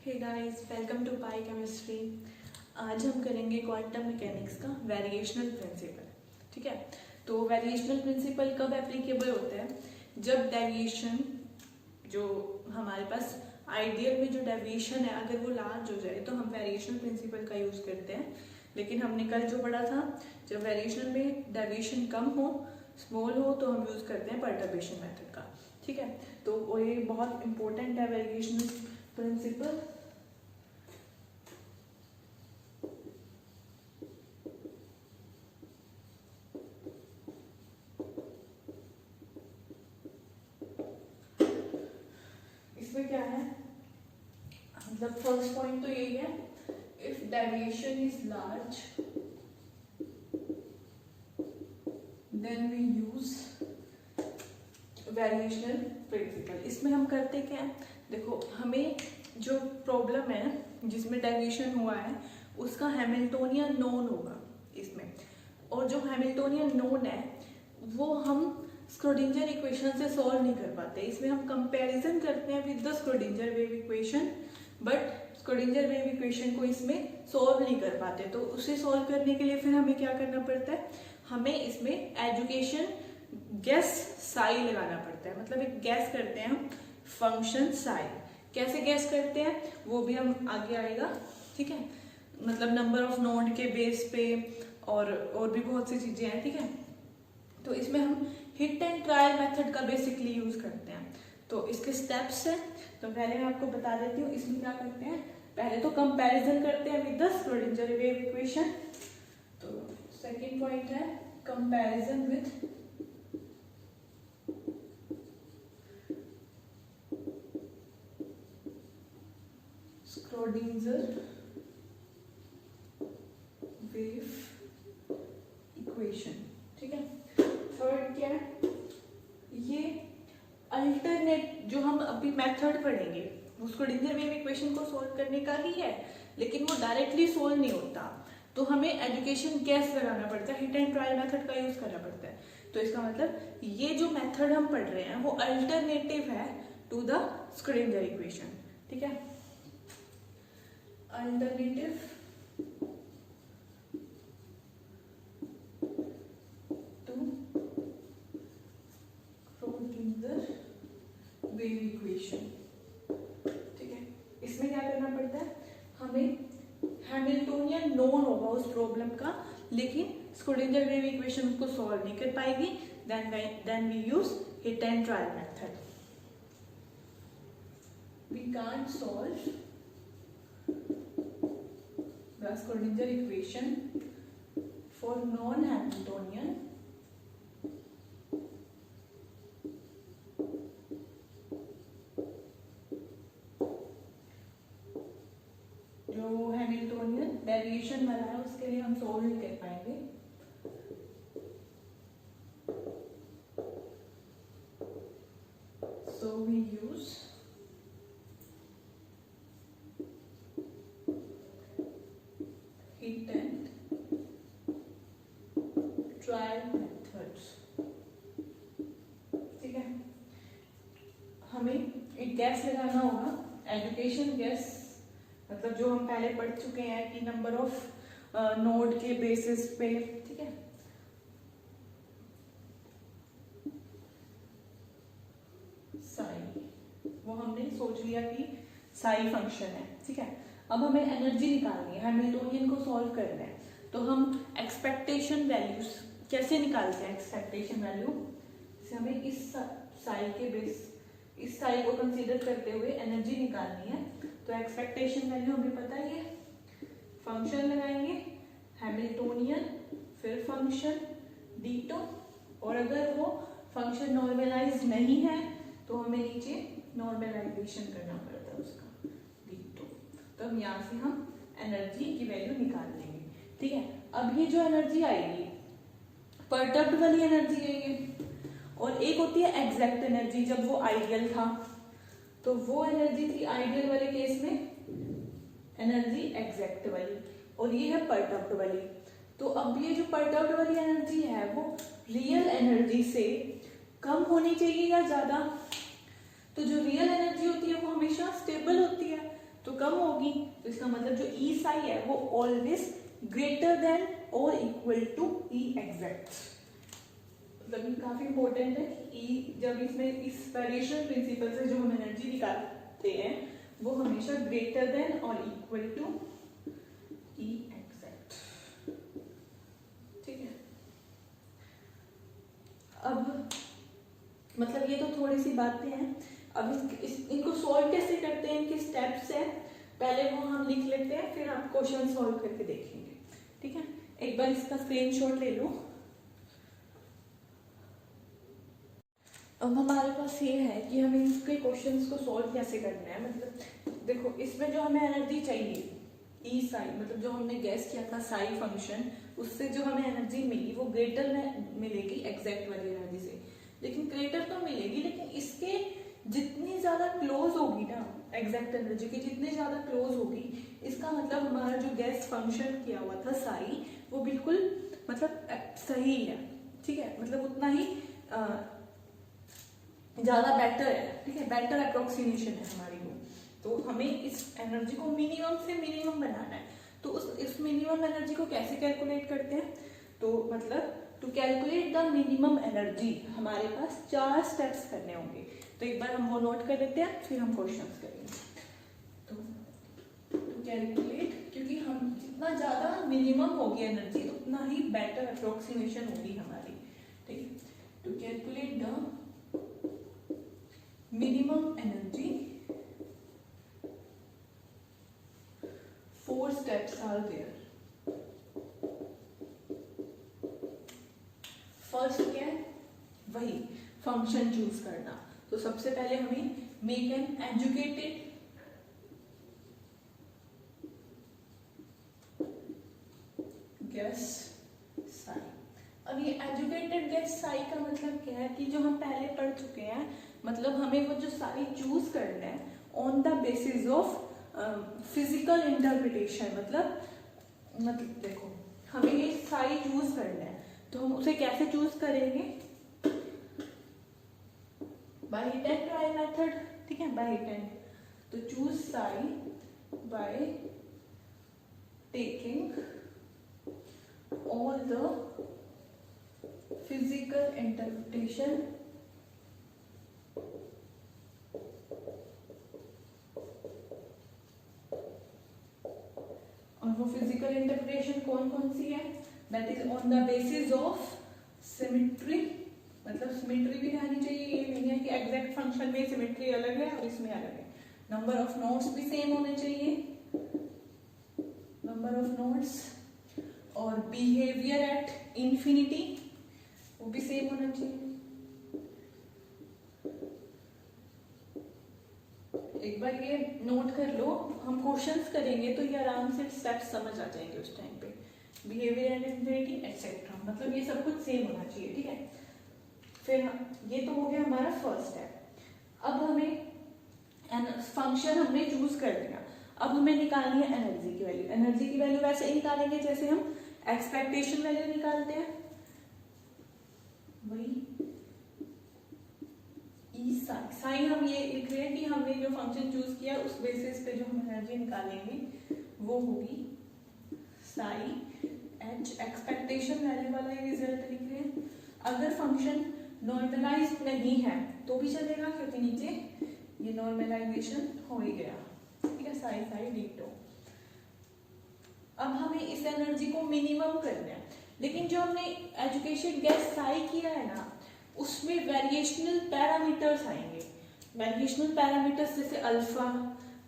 Hey guys, welcome to pi chemistry. आज हम करेंगे क्वांटम मैकेनिक्स का वेरिएशनल प्रिंसिपल। ठीक है, तो वेरिएशनल प्रिंसिपल कब एप्लीकेबल होता है? जब डेविएशन जो हमारे पास आइडियल में जो डेविएशन है अगर वो लार्ज हो जाए तो हम वेरिएशनल प्रिंसिपल का यूज करते हैं। लेकिन हमने कल जो पढ़ा था, जब वेरिएशनल में डेविएशन कम हो, स्मॉल हो, तो हम यूज करते हैं परटर्बेशन मेथड का। ठीक है, तो ये बहुत इंपॉर्टेंट है वेरिएशनल प्रिंसिपल। इसमें क्या है, मतलब फर्स्ट पॉइंट तो यही है, if deviation is large then we use variational principle. इसमें हम करते क्या है, देखो हमें जो प्रॉब्लम है जिसमें डेविएशन हुआ है उसका हैमिल्टोनियन नोन होगा इसमें, और जो हैमिल्टोनियन नोन है वो हम स्क्रोडिंजर इक्वेशन से सॉल्व नहीं कर पाते। इसमें हम कंपैरिजन करते हैं with the Schrödinger wave equation, but Schrödinger wave equation को इसमें सॉल्व नहीं कर पाते। तो उसे सॉल्व करने के लिए फिर हमें क्या करना पड़ता है, हमें इसमें एजुकेशन गैस साई लगाना पड़ता है। मतलब एक गैस करते हैं हम फंक्शन साई। कैसे गैस करते हैं वो भी हम आगे आएगा। ठीक है, मतलब नंबर ऑफ नोड के बेस पे और भी बहुत सी चीजें हैं। ठीक है, तो इसमें हम हिट एंड ट्रायल मेथड का बेसिकली यूज करते हैं। तो इसके स्टेप्स हैं, तो पहले मैं आपको बता देती हूँ। इसमें क्या करते हैं, पहले तो कंपैरिजन करते हैं with the Schrödinger wave equation. तो सेकंड पॉइंट है comparison with Schrödinger wave equation. ठीक है, थर्ड क्या है, ये अल्टरनेट जो हम अभी मेथड पढ़ेंगे वो स्क्रोडिंजर वेव इक्वेशन को सोल्व करने का ही है, लेकिन वो डायरेक्टली सोल्व नहीं होता, तो हमें एजुकेशन गैस लगाना पड़ता है, हिट एंड ट्रायल मेथड का यूज करना पड़ता है। तो इसका मतलब ये जो मेथड हम पढ़ रहे हैं वो अल्टरनेटिव है टू द स्क्रोडिंजर इक्वेशन। ठीक है, अल्टरनेटिव वेव इक्वेशन। ठीक है, इसमें क्या करना पड़ता है, हमें हैमिल्टोनियन नोन होगा उस प्रॉब्लम का, लेकिन स्क्रोडिंजर वेव इक्वेशन को सॉल्व नहीं कर पाएगी। Then we use hit and trial method. We can't solve the Schrodinger equation for non Hamiltonian Hamiltonian deviation वाला है, उसके लिए हम सोल्व नहीं कर पाएंगे। So we use hit and trial methods. ठीक है, हमें एक गैस लगाना होगा, एजुकेशन गैस, मतलब जो हम पहले पढ़ चुके हैं कि नंबर ऑफ नोड के बेसिस पे। ठीक है, साई, वो हमने सोच लिया कि साई फंक्शन है। ठीक है, अब हमें एनर्जी निकालनी है, हैमिल्टोनियन को सॉल्व करना है। तो हम एक्सपेक्टेशन वैल्यूज कैसे निकालते हैं, एक्सपेक्टेशन वैल्यू जैसे हमें इस साई के बेस, इस साई को कंसीडर करते हुए एनर्जी निकालनी है। तो एक्सपेक्टेशन वैल्यू हमें पता ही है, फंक्शन लगाएंगे हैमिल्टोनियन, फिर फंक्शन डी2, और अगर वो फंक्शन नॉर्मलाइज नहीं है तो हमें नीचे नॉर्मलाइजेशन करना पड़ता है उसका डी2। तो हम यहाँ से हम एनर्जी की वैल्यू निकाल लेंगे। ठीक है, अब ये जो एनर्जी आएगी परटर्ब्ड वाली एनर्जी आएगी, और एक होती है एग्जैक्ट एनर्जी, जब वो आइडियल था तो वो एनर्जी थी आइडियल वाले केस में एनर्जी एग्जैक्ट वाली, और ये है परटर्ब्ड वाली। तो अब ये जो परटर्ब्ड वाली एनर्जी है वो रियल एनर्जी से कम होनी चाहिए या ज्यादा? तो जो रियल एनर्जी होती है वो हमेशा स्टेबल होती है, तो कम होगी, तो इसका मतलब जो ई साई है वो ऑलवेज ग्रेटर देन और इक्वल टू ई एग्जैक्ट। मतलब ये काफी इंपॉर्टेंट है कि ई जब इसमें इस वेरिएशन प्रिंसिपल से जो हम एनर्जी निकालते हैं वो हमेशा ग्रेटर देन और इक्वल टू ई एग्जैक्ट। ठीक है, अब मतलब ये तो थोड़ी सी बातें हैं। अब इनको सॉल्व कैसे करते हैं, इनके स्टेप्स है, पहले वो हम लिख लेते हैं, फिर आप क्वेश्चन सॉल्व करके देखेंगे। ठीक है, एक बार इसका स्क्रीनशॉट ले लो। अब हमारे पास ये है कि हमें इसके क्वेश्चंस को सॉल्व कैसे करना है। मतलब देखो, इसमें जो हमें एनर्जी चाहिए ई साई, मतलब जो हमने गैस किया था साई फंक्शन, उससे जो हमें एनर्जी मिली वो ग्रेटर में मिलेगी एग्जैक्ट वाली एनर्जी से। लेकिन ग्रेटर तो मिलेगी, लेकिन इसके जितनी ज्यादा क्लोज होगी ना एग्जैक्ट एनर्जी की, जितनी ज्यादा क्लोज होगी, इसका मतलब हमारा जो गैस फंक्शन किया हुआ था साई वो बिल्कुल मतलब सही है। ठीक है, मतलब उतना ही ज्यादा बेटर है। ठीक है, बेटर अप्रोक्सीमेशन है हमारी वो। तो हमें इस एनर्जी को मिनिमम से मिनिमम बनाना है। तो इस मिनिमम एनर्जी को कैसे कैलकुलेट करते हैं, तो मतलब to calculate the minimum energy हमारे पास 4 स्टेप्स करने होंगे। तो एक बार हम वो नोट कर लेते हैं, फिर हम क्वेश्चंस करेंगे। तो टू कैलकुलेट, क्योंकि हम जितना ज्यादा मिनिमम होगी एनर्जी उतना ही बेटर अप्रोक्सीमेशन होगी हमारी। ठीक है, to calculate the minimum energy, 4 steps are there. First क्या है, वही फंक्शन चूज करना। तो सबसे पहले हमें make an educated gas Sai. अब ये एजुकेटेड गैस साई का मतलब क्या है कि जो हम पहले पढ़ चुके हैं, मतलब हमें वो जो साई चूज करना है on the basis of physical interpretation. मतलब देखो, हमें ये साई चूज करना है, तो हम उसे कैसे चूज करेंगे, by hit and try method. ठीक है, बाय हिट एंड, तो choose psi by taking all the physical interpretation और वो फिजिकल इंटरप्रिटेशन कौन कौन सी है, that is on the basis of symmetry. मतलब सिमेट्री भी रहनी चाहिए, ये नहीं है कि एग्जैक्ट फंक्शन में सिमेट्री अलग है और इसमें अलग है। नंबर ऑफ नोड्स भी सेम होने चाहिए, नंबर ऑफ नोड्स, और बिहेवियर एट इंफिनिटी वो भी सेम होना चाहिए। एक बार ये नोट कर लो, हम क्वेश्चंस करेंगे तो ये आराम से स्टेप्स समझ आ जाएंगे उस टाइम पे। बिहेवियर एंड इंफिनिटी एटसेट्रा, मतलब ये सब कुछ सेम होना चाहिए। ठीक है, फिर ये तो हो गया हमारा फर्स्ट स्टेप। अब हमें फंक्शन हमने चूज कर लिया, अब हमें निकालनी है एनर्जी की वैल्यू। एनर्जी की वैल्यू वैसे ही निकालेंगे जैसे हम एक्सपेक्टेशन वैल्यू निकालते हैं, वही साई हम ये लिख रहे हैं कि हमने जो फंक्शन चूज किया उस बेसिस पे जो हम एनर्जी निकालेंगे वो होगी साई एच। एक्सपेक्टेशन वैल्यू वाला ये रिजल्ट लिख रहे हैं। अगर फंक्शन नॉर्मलाइज नहीं है तो भी चलेगा, क्योंकि नीचे ये नॉर्मलाइजेशन हो ही गया। ठीक है, साई साई डिटो। अब हमें इस एनर्जी को मिनिमम करना है, लेकिन जो हमने एजुकेशन गैस साई किया है ना, उसमें वेरिएशनल पैरामीटर्स आएंगे। वेरिएशनल पैरामीटर्स जैसे अल्फा,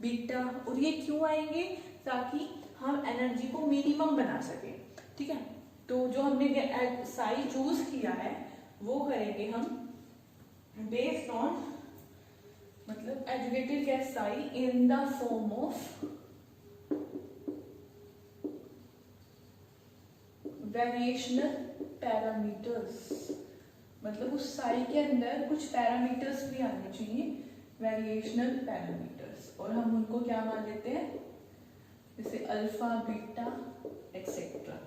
बीटा, और ये क्यों आएंगे, ताकि हम एनर्जी को मिनिमम बना सके। ठीक है, तो जो हमने साई चूज किया है वो करेंगे हम बेस्ड ऑन, मतलब educated gas Sai in the form of variational parameters. मतलब उस साई के अंदर कुछ पैरामीटर्स भी आने चाहिए, वेरिएशनल पैरामीटर्स, और हम उनको क्या मान लेते हैं, जैसे अल्फा, बीटा एक्सेट्रा।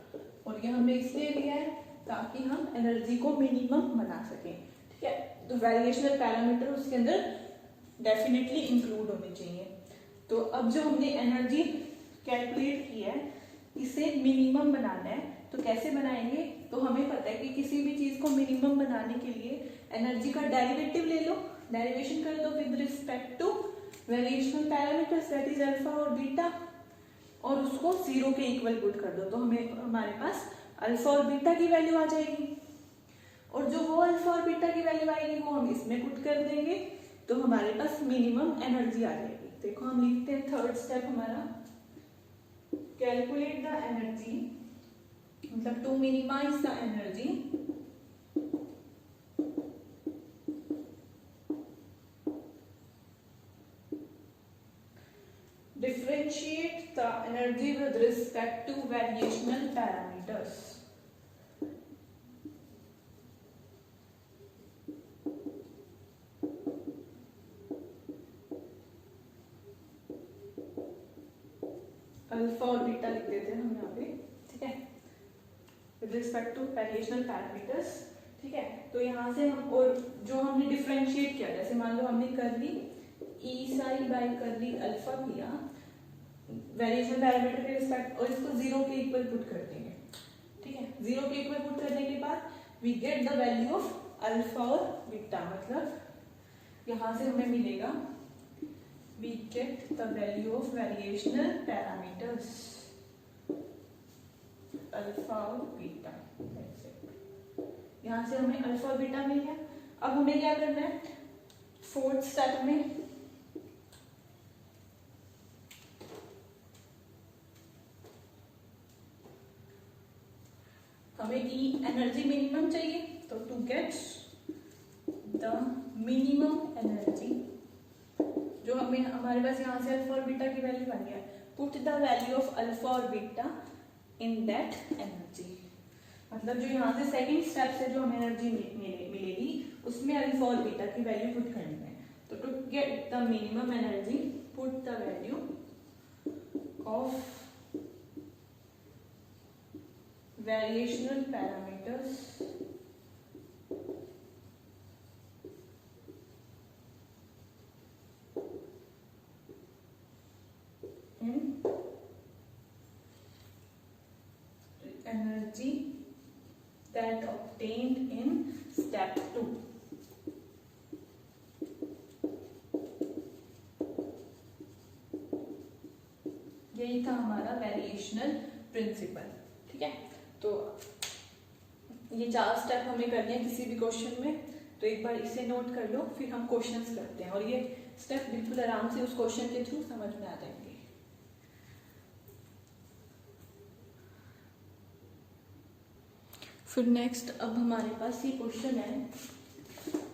और ये हमने इसलिए लिया है ताकि हम एनर्जी को मिनिमम बना सकें। ठीक है, तो वेरिएशनल पैरामीटर उसके अंदर डेफिनेटली इंक्लूड होने चाहिए। तो अब जो हमने एनर्जी कैलकुलेट की है इसे मिनिमम बनाना है, तो कैसे बनाएंगे? तो हमें पता है कि किसी भी चीज को मिनिमम बनाने के लिए एनर्जी का डेरिवेटिव ले लो, डेरिवेशन कर दो with respect to variational parameters that is alpha और बीटा, और उसको जीरो के इक्वल पुट कर दो, तो हमें हमारे पास अल्फा और बीटा की वैल्यू आ जाएगी, और जो वो अल्फा और बीटा की वैल्यू आएगी वो हम इसमें पुट कर देंगे, तो हमारे पास मिनिमम एनर्जी आ जाएगी। देखो हम लिखते हैं थर्ड स्टेप हमारा, कैलकुलेट द एनर्जी, मतलब to minimize the energy differentiate the energy with respect to variational parameters. Alpha और बीटा लिख देते हैं हम यहाँ पे, ठीक है, with respect to variational parameters, ठीक है। तो यहाँ से हम, और जो हमने डिफरेंशिएट किया, जैसे मान लो हमने कर ली ई साई बाई कर ली अल्फा किया वेरिएशन पैरामीटर के रिस्पेक्ट, और इसको जीरो के इक्वल पुट कर देंगे, ठीक है। जीरो के इक्वल पुट करने के बाद we get the value of alpha और बीटा, मतलब यहाँ से हमें मिलेगा we get the value of variational parameters alpha और बीटा, यहाँ से हमें अल्फा और बीटा मिल गया। अब हमें क्या करना है, फोर्थ स्टेप में हमें एनर्जी मिनिमम चाहिए, तो to get the minimum energy, जो हमें हमारे पास यहाँ से अल्फा और बीटा की वैल्यू बन गया, put the value of alpha और बीटा इन दैट एनर्जी, मतलब जो यहाँ से सेकंड स्टेप से जो हमें एनर्जी मिलेगी उसमें अल्फा और बीटा की वैल्यू पुट करनी है। तो to get the minimum energy put the value of variational parameters in energy that obtained in step 2। यही था हमारा वेरिएशनल प्रिंसिपल, ठीक है। तो ये 4 स्टेप हमें करने हैं किसी भी क्वेश्चन में, तो एक बार इसे नोट कर लो, फिर हम क्वेश्चंस करते हैं, और ये स्टेप बिल्कुल आराम से उस क्वेश्चन के थ्रू समझ में आ जाएंगे। फिर नेक्स्ट अब हमारे पास ये क्वेश्चन है,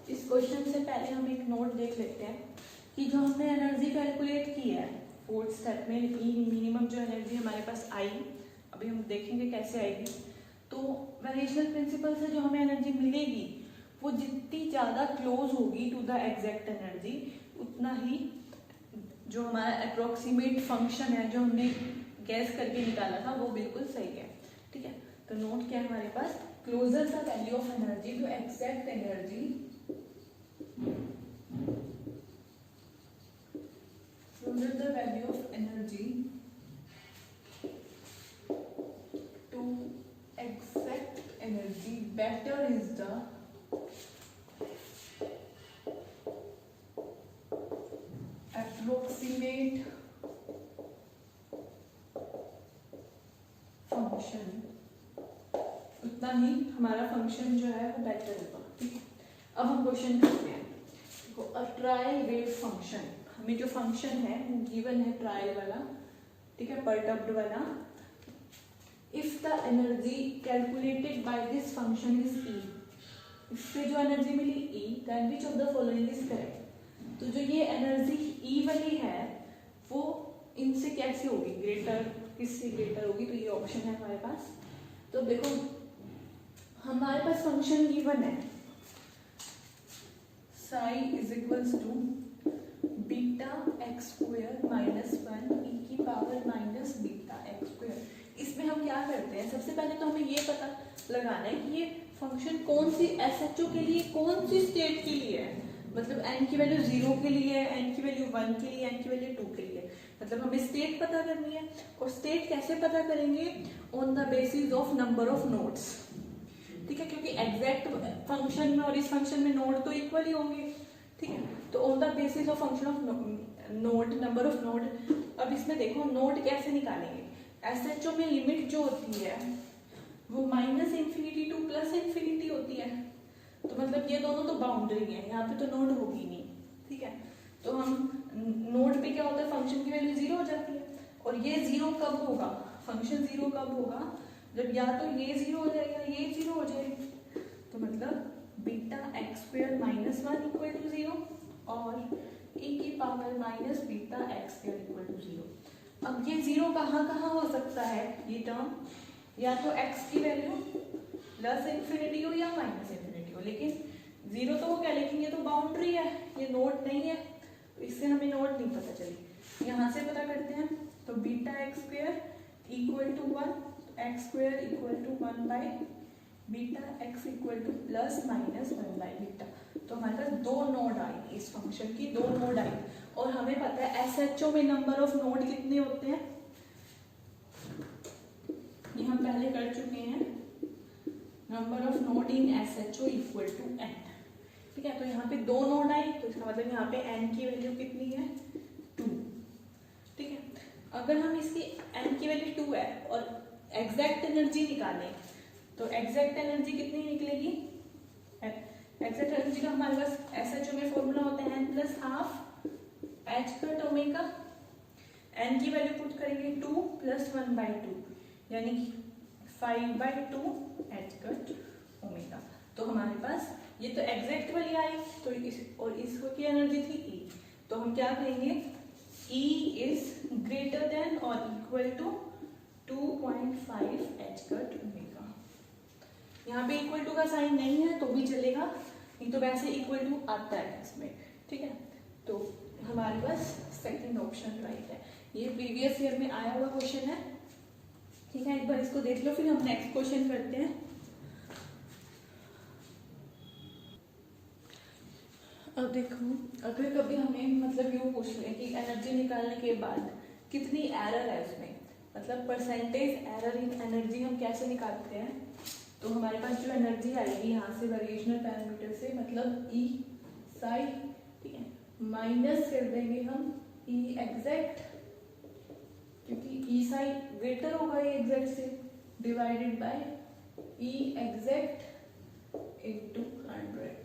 इस क्वेश्चन से पहले हम एक नोट देख लेते हैं कि जो हमने एनर्जी कैलकुलेट की है फोर्थ स्टेप में, मिनिमम जो एनर्जी हमारे पास आई, अभी हम देखेंगे कैसे आएगी। तो वेरिएशनल प्रिंसिपल से जो हमें एनर्जी मिलेगी वो जितनी ज़्यादा क्लोज होगी टू द एग्जैक्ट एनर्जी, उतना ही जो हमारा अप्रोक्सीमेट फंक्शन है जो हमने गैस करके निकाला था वो बिल्कुल सही है, ठीक है। तो नोट क्या है हमारे पास, closer the value of energy to exact energy, closer the value of energy exact energy, better is the approximate function, उतना ही हमारा फंक्शन जो है वो बेटर होगा, ठीक है। अब हम क्वेश्चन करते हैं, देखो अ ट्रायल वेव फंक्शन, हमें जो फंक्शन है वो गिवन है ट्रायल वाला, ठीक है, परटर्ब्ड वाला। If the energy calculated by this function is E, इससे जो एनर्जी मिली E, then which of the following is correct? तो जो ये एनर्जी E वाली है वो इनसे कैसे होगी, ग्रेटर, किससे ग्रेटर होगी, तो ये ऑप्शन है हमारे पास। तो देखो हमारे पास फंक्शन गिवन है psi is equals to beta x square minus 1 e की power minus beta x square. इसमें हम क्या करते हैं, सबसे पहले तो हमें ये पता लगाना है कि ये फंक्शन कौन सी एसएचओ के लिए, कौन सी स्टेट के लिए है, मतलब n की वैल्यू 0 के लिए है, n की वैल्यू 1 के लिए, n की वैल्यू 2 के लिए। मतलब हमें स्टेट पता करनी है, और स्टेट कैसे पता करेंगे? On the basis of number of nodes, ठीक है, क्योंकि एग्जैक्ट फंक्शन में और इस फंक्शन में नोड तो इक्वल ही होंगे, ठीक है। तो on the basis of function of node, number of node. अब इसमें देखो नोड कैसे निकालेंगे? एसएचओ में लिमिट जो होती है वो -इन्फिनिटी टू +इन्फिनिटी होती है, तो मतलब ये दोनों तो बाउंड्री है, यहाँ पे तो नोड होगी नहीं, ठीक है। तो हम नोड पे क्या होता है, फंक्शन की वैल्यू 0 हो जाती है, और ये 0 कब होगा, फंक्शन 0 कब होगा? जब या तो ये 0 हो जाएगा, ये 0 हो जाएगी, तो मतलब beta x square minus 1 equal to 0 और e की power minus beta x square equal to 0। अब ये 0 कहाँ कहाँ हो सकता है? ये टर्म या तो x की वैल्यू +इन्फिनिटी हो या -इन्फिनिटी हो, लेकिन 0 तो वो क्या लिखेंगे, ये तो बाउंड्री है, ये नोड नहीं है, तो इससे हमें नोड नहीं पता चली। यहाँ से पता करते हैं, तो beta x square equal to 1, x square equal to 1 by beta x equal to +-1 by beta. तो हमारे पास 2 नोड आई, इस फंक्शन की 2 नोड आई, और हमें पता है एसएचओ में नंबर ऑफ नोड कितने होते हैं, ये हम पहले कर चुके हैं, number of node in SHO equal to n, ठीक है। तो यहाँ पे 2 नोड आई, तो इसका मतलब यहाँ पे n की वैल्यू कितनी है, 2, ठीक है। अगर हम इसकी n की वैल्यू 2 है और एग्जैक्ट एनर्जी निकालें, तो एग्जैक्ट एनर्जी कितनी निकलेगी? एग्जैक्ट एनर्जी का हमारे पास एसएचओ में फॉर्मूला होता है n + ½ h cut omega, n की वैल्यू पुट करेंगे 2 + 1/2 यानी कि 5/2 h कट ओमेगा। तो हमारे पास ये तो एग्जैक्ट वाली आई, तो और इसको की एनर्जी थी E, तो हम क्या कहेंगे, E इज ग्रेटर देन और equal to 2.5 h cut omega. यहाँ पे इक्वल टू का साइन नहीं है तो भी चलेगा, नहीं तो वैसे इक्वल टू आता है इसमें, ठीक है। तो हमारे पास सेकंड ऑप्शन राइट है, ये प्रीवियस ईयर में आया हुआ क्वेश्चन है, ठीक है। एक बार इसको देख लो, फिर हम नेक्स्ट क्वेश्चन करते हैं। अब देखो, अगर कभी हमें मतलब यूँ पूछ ले कि एनर्जी निकालने के बाद कितनी एरर है उसमें, मतलब परसेंटेज एरर इन एनर्जी हम कैसे निकालते हैं, तो हमारे पास जो एनर्जी आएगी यहाँ से वेरिएशनल पैरामीटर से, मतलब ई साई, ठीक है, माइनस कर देंगे हम ई एग्जैक्ट, क्योंकि ई साई ग्रेटर होगा ये एग्जैक्ट से, divided by E exact into 100।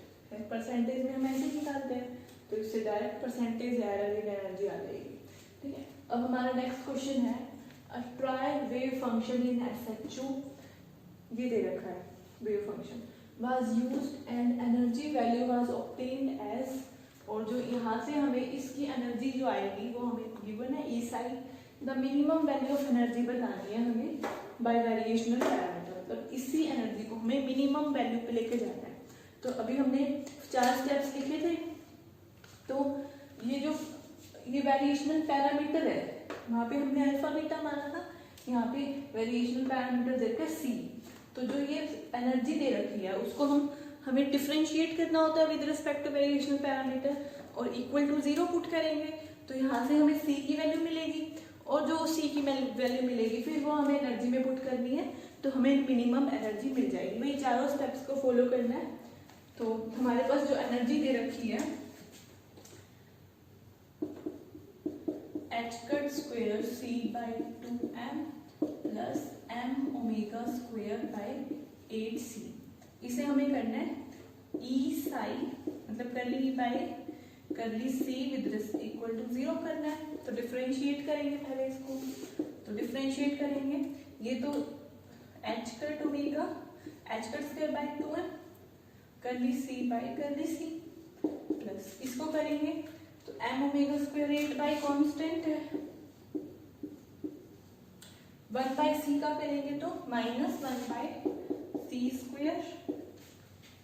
Percentage में हम ऐसे निकालते हैं, तो इससे direct percentage error in energy आ जाएगी, ठीक है। अब हमारा नेक्स्ट क्वेश्चन है, a trial wave function in SHO, ये दे रखा है wave function was used and energy value was obtained as, और जो यहाँ से हमें इसकी एनर्जी जो आएगी वो हमें गिवन है E psi, the minimum value of energy बतानी है हमें बाय वेरिएशनल पैरामीटर, मतलब इसी एनर्जी को हमें मिनिमम वैल्यू पे लेके जाना है। तो अभी हमने 4 स्टेप्स लिखे थे, तो ये वेरिएशनल पैरामीटर है, वहाँ पे हमने अल्फा बीटा माना था, यहाँ पे वेरिएशनल पैरामीटर देकर सी, तो जो ये एनर्जी दे रखी है उसको हमें डिफरेंशिएट करना होता है with respect to variational parameter, और इक्वल टू 0 पुट करेंगे, तो यहाँ से हमें सी की वैल्यू मिलेगी, और जो सी की वैल्यू मिलेगी फिर वो हमें एनर्जी में पुट करनी है, तो हमें मिनिमम एनर्जी मिल जाएगी। वही चारों स्टेप्स को फॉलो करना है। तो हमारे पास जो एनर्जी दे रखी है h cut square c by 2m plus m omega square by 8c, इसे हमें करना है e साई, मतलब करली बाई करली c विद इक्वल टू 0 करना है, तो डिफरेंशिएट करेंगे पहले इसको, तो डिफरेंशिएट करेंगे, ये तो h cut omega h cut square by 2m करली c बाई करली c प्लस इसको करेंगे तो m omega square 8 by constant है, 1 बाई c का करेंगे तो -1 बाई c स्क्वायर,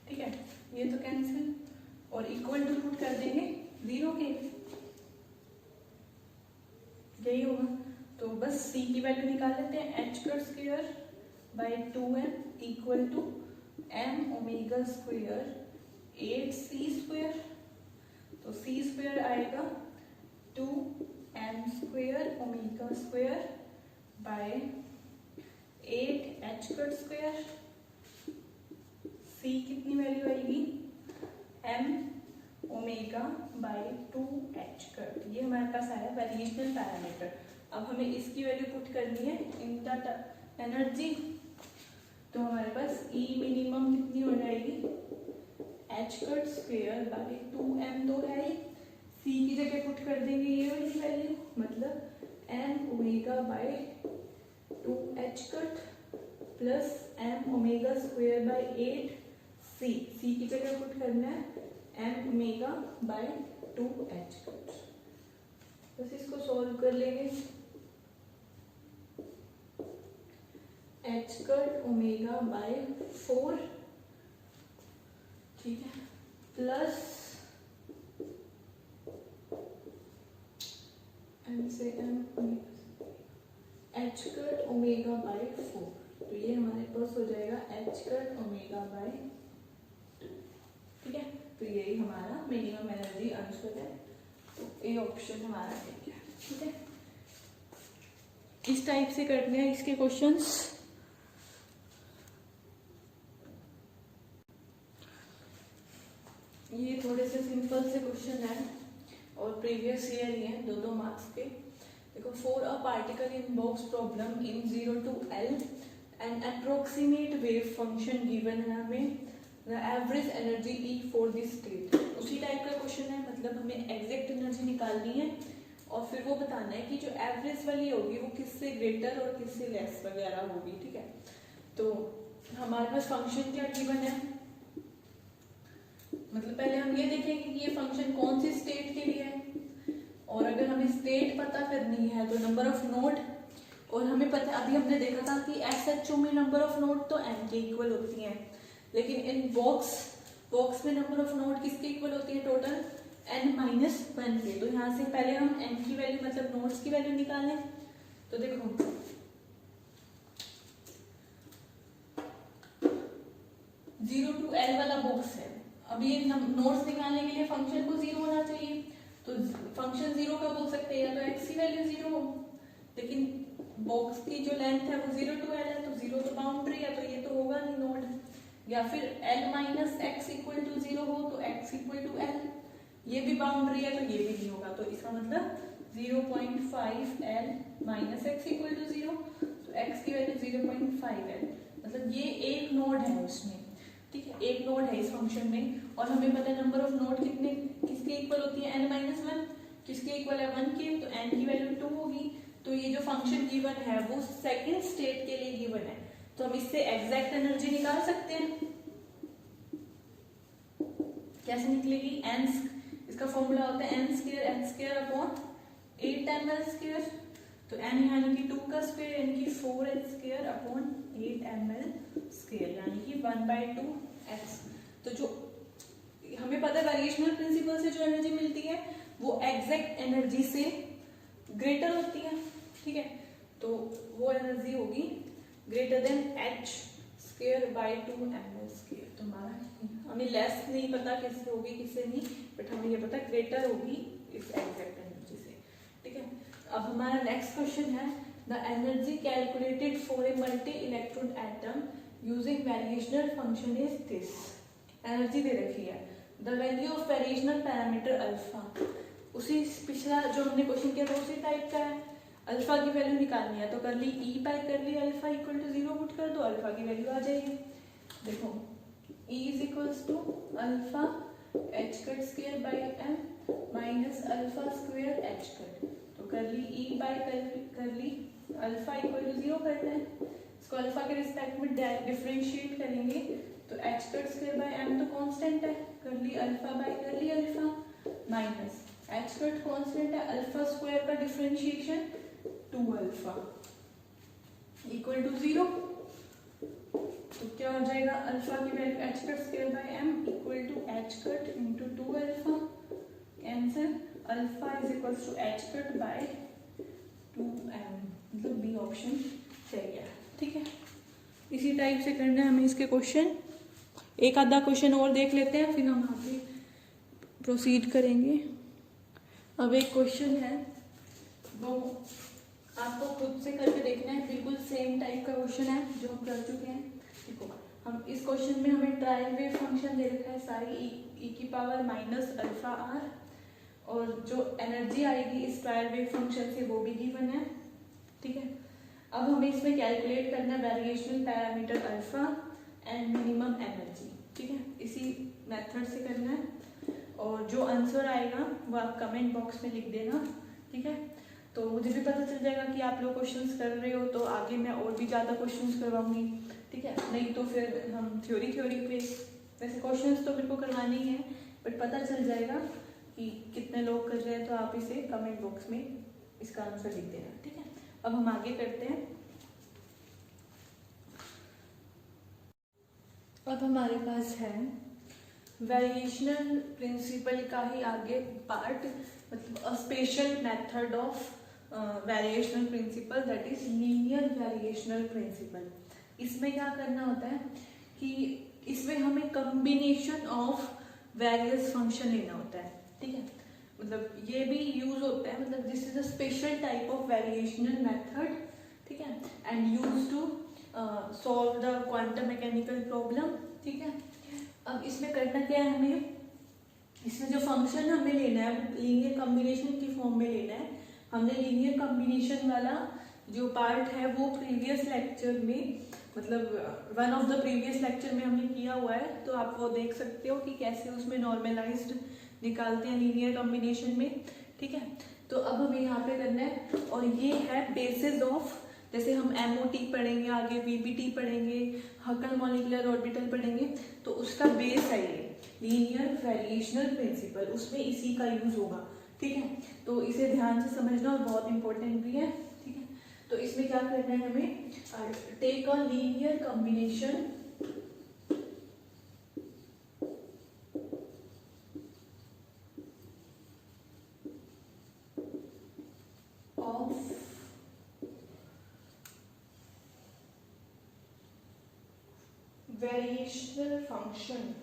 ठीक है, ये तो कैंसिल, और इक्वल टू पुट कर देंगे 0 के, यही होगा। तो बस c की वैल्यू निकाल लेते हैं, h cut square by 2m equal to m omega square 8c square, तो c स्क्वायर आएगा 2 M square omega square by 8 H cut square. C कितनी वैल्यू आएगी, M omega by 2 H cut. ये हमारे पास आया वेरिएशनल पैरामीटर। अब हमें इसकी वैल्यू पुट करनी है इन द एनर्जी। तो हमारे पास ई मिनिमम कितनी हो जाएगी, H cut square by 2m तो है ही, सी की जगह पुट कर देंगे ये वाली वैल्यू, मतलब M omega by 2 H cut plus M omega square by 8 C. C की जगह पुट करना है M omega by 2 H cut. बस इसको सॉल्व कर लेंगे। एच कट ओमेगा बाय 4, ठीक है, प्लस एम से M H cut omega by 4। तो ये हमारे पास हो जाएगा एच कट ओमेगा बाय, ठीक है। तो यही हमारा मिनिमम एनर्जी आंसर है। तो ए ऑप्शन हमारा ठीक है, ठीक है। इस टाइप से करने हैं इसके क्वेश्चंस। ये थोड़े से सिंपल से क्वेश्चन है और प्रीवियस ईयर ही है, 2-2 मार्क्स के। देखो, for a particle in box problem in 0 to L and approximate wave function given है हमें, the average energy E for this state. उसी टाइप का क्वेश्चन है, मतलब हमें एग्जैक्ट एनर्जी निकालनी है और फिर वो बताना है कि जो एवरेज वाली होगी वो किससे ग्रेटर और किससे लेस वगैरह होगी, ठीक है। तो हमारे पास फंक्शन क्या गिवन है, मतलब पहले हम ये देखेंगे कि ये फंक्शन कौन सी स्टेट के लिए है, और अगर हमें स्टेट पता करनी है तो नंबर ऑफ नोड, और हमें पता, अभी हमने देखा था कि SHO में नंबर ऑफ नोड तो n के इक्वल होती हैं, लेकिन इन बॉक्स में नंबर ऑफ नोड किसके इक्वल होती है, टोटल n-1 के। तो यहाँ से पहले हम n की वैल्यू, मतलब नोड्स की वैल्यू निकालें। तो देखो, जीरो टू L वाला बॉक्स है, अब ये नोड्स निकालने के लिए फंक्शन को 0 होना चाहिए। तो फंक्शन 0 कब हो सकते हैं, या तो x की वैल्यू 0 हो, लेकिन बॉक्स की जो लेंथ है वो 0 to L है, तो 0 तो बाउंड्री है, तो ये तो होगा नहीं नोड। या फिर L minus x equal to 0 हो तो x इक्वल टू L, ये भी बाउंड्री है, तो ये भी नहीं होगा। तो इसका मतलब 0.5 L minus x equal to 0, तो x की वैल्यू 0.5 L, मतलब ये एक नोड है उसमें, ठीक है, एक नोड है इस फंक्शन में। और हमें पता है नंबर ऑफ नोड कितने, किसके इक्वल होती है, n-1, किसके इक्वल है 1 के, तो n की वैल्यू 2 होगी। तो ये जो फंक्शन गिवन है वो सेकंड स्टेट के लिए गिवन है, तो हम इससे एग्जैक्ट एनर्जी निकाल सकते हैं। कैसे निकलेगी, n, इसका फॉर्मूला होता है n² अपॉन 8ml²। तो n यानी कि 2 का स्क्वायर, यानी कि 4h² अपॉन 8ml², यानी कि 1/2x। तो जो हमें पता है वेरिएशनल प्रिंसिपल से जो एनर्जी मिलती है वो एग्जैक्ट एनर्जी से ग्रेटर होती है, ठीक है। तो वो एनर्जी होगी ग्रेटर देन h²/2 ml²। तो हमारा, हमें लेस नहीं पता किससे होगी किससे नहीं, बट हमें ये पता ग्रेटर होगी इस एग्जैक्ट एनर्जी से, ठीक है। अब हमारा नेक्स्ट क्वेश्चन है, the energy calculated for a multi electron atom using variational function is this. Energy दे रखी है, the value of variational parameter alpha. उसी पिछला जो हमने क्वेश्चन किया था उसी टाइप का है, अल्फा की वैल्यू निकालनी है, तो कर ली E बाय कर ली अल्फा इक्वल टू 0 पुट कर दो, अल्फा की वैल्यू आ जाएगी। देखो, E is equals to alpha h² by m minus alpha square h²। तो कर ली E बाय कर ली अल्फा इक्वल टू 0 करना है, इसको अल्फा के रिस्पेक्ट में डिफरेंशिएट करेंगे, तो h² बाय m तो कांस्टेंट है, कर ली अल्फा बाय कर ली अल्फा माइनस h² कांस्टेंट है, अल्फा स्क्वायर का डिफरेंशिएशन 2 अल्फा इक्वल टू 0। तो क्या हो जाएगा, अल्फा की value h² by m equal to h² into 2 alpha, cancel, alpha is equal to h² by 2m, मतलब बी ऑप्शन सही है, ठीक है। इसी टाइप से करना है हमें इसके क्वेश्चन। एक आधा क्वेश्चन और देख लेते हैं, फिर हम आगे प्रोसीड करेंगे। अब एक क्वेश्चन है, वो आपको खुद से करके देखना है, बिल्कुल सेम टाइप का क्वेश्चन है जो हम कर चुके हैं। देखो हम इस क्वेश्चन में हमें ट्रायल वेव फंक्शन दे रखा है साई ई की पावर माइनस अल्फा आर, और जो एनर्जी आएगी इस ट्रायल वेव फंक्शन से वो भी गिवन है, ठीक है। अब हमें इसमें कैलकुलेट करना है variational parameter alpha and minimum energy, ठीक है। इसी मेथड से करना है, और जो आंसर आएगा वो आप कमेंट बॉक्स में लिख देना, ठीक है। तो मुझे भी पता चल जाएगा कि आप लोग क्वेश्चंस कर रहे हो, तो आगे मैं और भी ज़्यादा क्वेश्चंस करवाऊंगी, ठीक है। नहीं तो फिर हम थ्योरी पे, वैसे क्वेश्चंस तो मेरे को करवाने ही है, बट पता चल जाएगा कि कितने लोग कर रहे हैं, तो आप इसे कमेंट बॉक्स में इसका आंसर लिख देना, ठीक है। अब हम आगे करते हैं। अब हमारे पास है वेरिएशनल प्रिंसिपल का ही आगे पार्ट, मतलब a special method of variational principle, that is linear variational principle. इसमें क्या करना होता है कि इसमें हमें कॉम्बिनेशन ऑफ वेरियस फंक्शन लेना होता है, ठीक है। मतलब ये भी यूज होता है, मतलब this is a special type of variational method, ठीक है, and use to solve the quantum mechanical problem, ठीक है। अब इसमें करना क्या है, हमें इसमें जो फंक्शन हमें लेना है वो लीनियर कॉम्बिनेशन की फॉर्म में लेना है। हमने लीनियर कॉम्बिनेशन वाला जो पार्ट है वो प्रीवियस लेक्चर में, मतलब one of the previous lecture में हमने किया हुआ है, तो आप वो देख सकते हो कि कैसे उसमें नॉर्मलाइज्ड निकालते हैं लीनियर कॉम्बिनेशन में, ठीक है। तो अब हमें यहाँ पे करना है, और ये है बेसिस ऑफ, जैसे हम MOT पढ़ेंगे आगे, VBT पढ़ेंगे, हकल मॉलिक्यूलर ऑर्बिटल पढ़ेंगे, तो उसका बेस है ये लीनियर वेरिएशनल प्रिंसिपल, उसमें इसी का यूज होगा, ठीक है। तो इसे ध्यान से समझना, और बहुत इंपॉर्टेंट भी है, ठीक है। तो इसमें क्या करना है हमें, take a linear combination of variational function,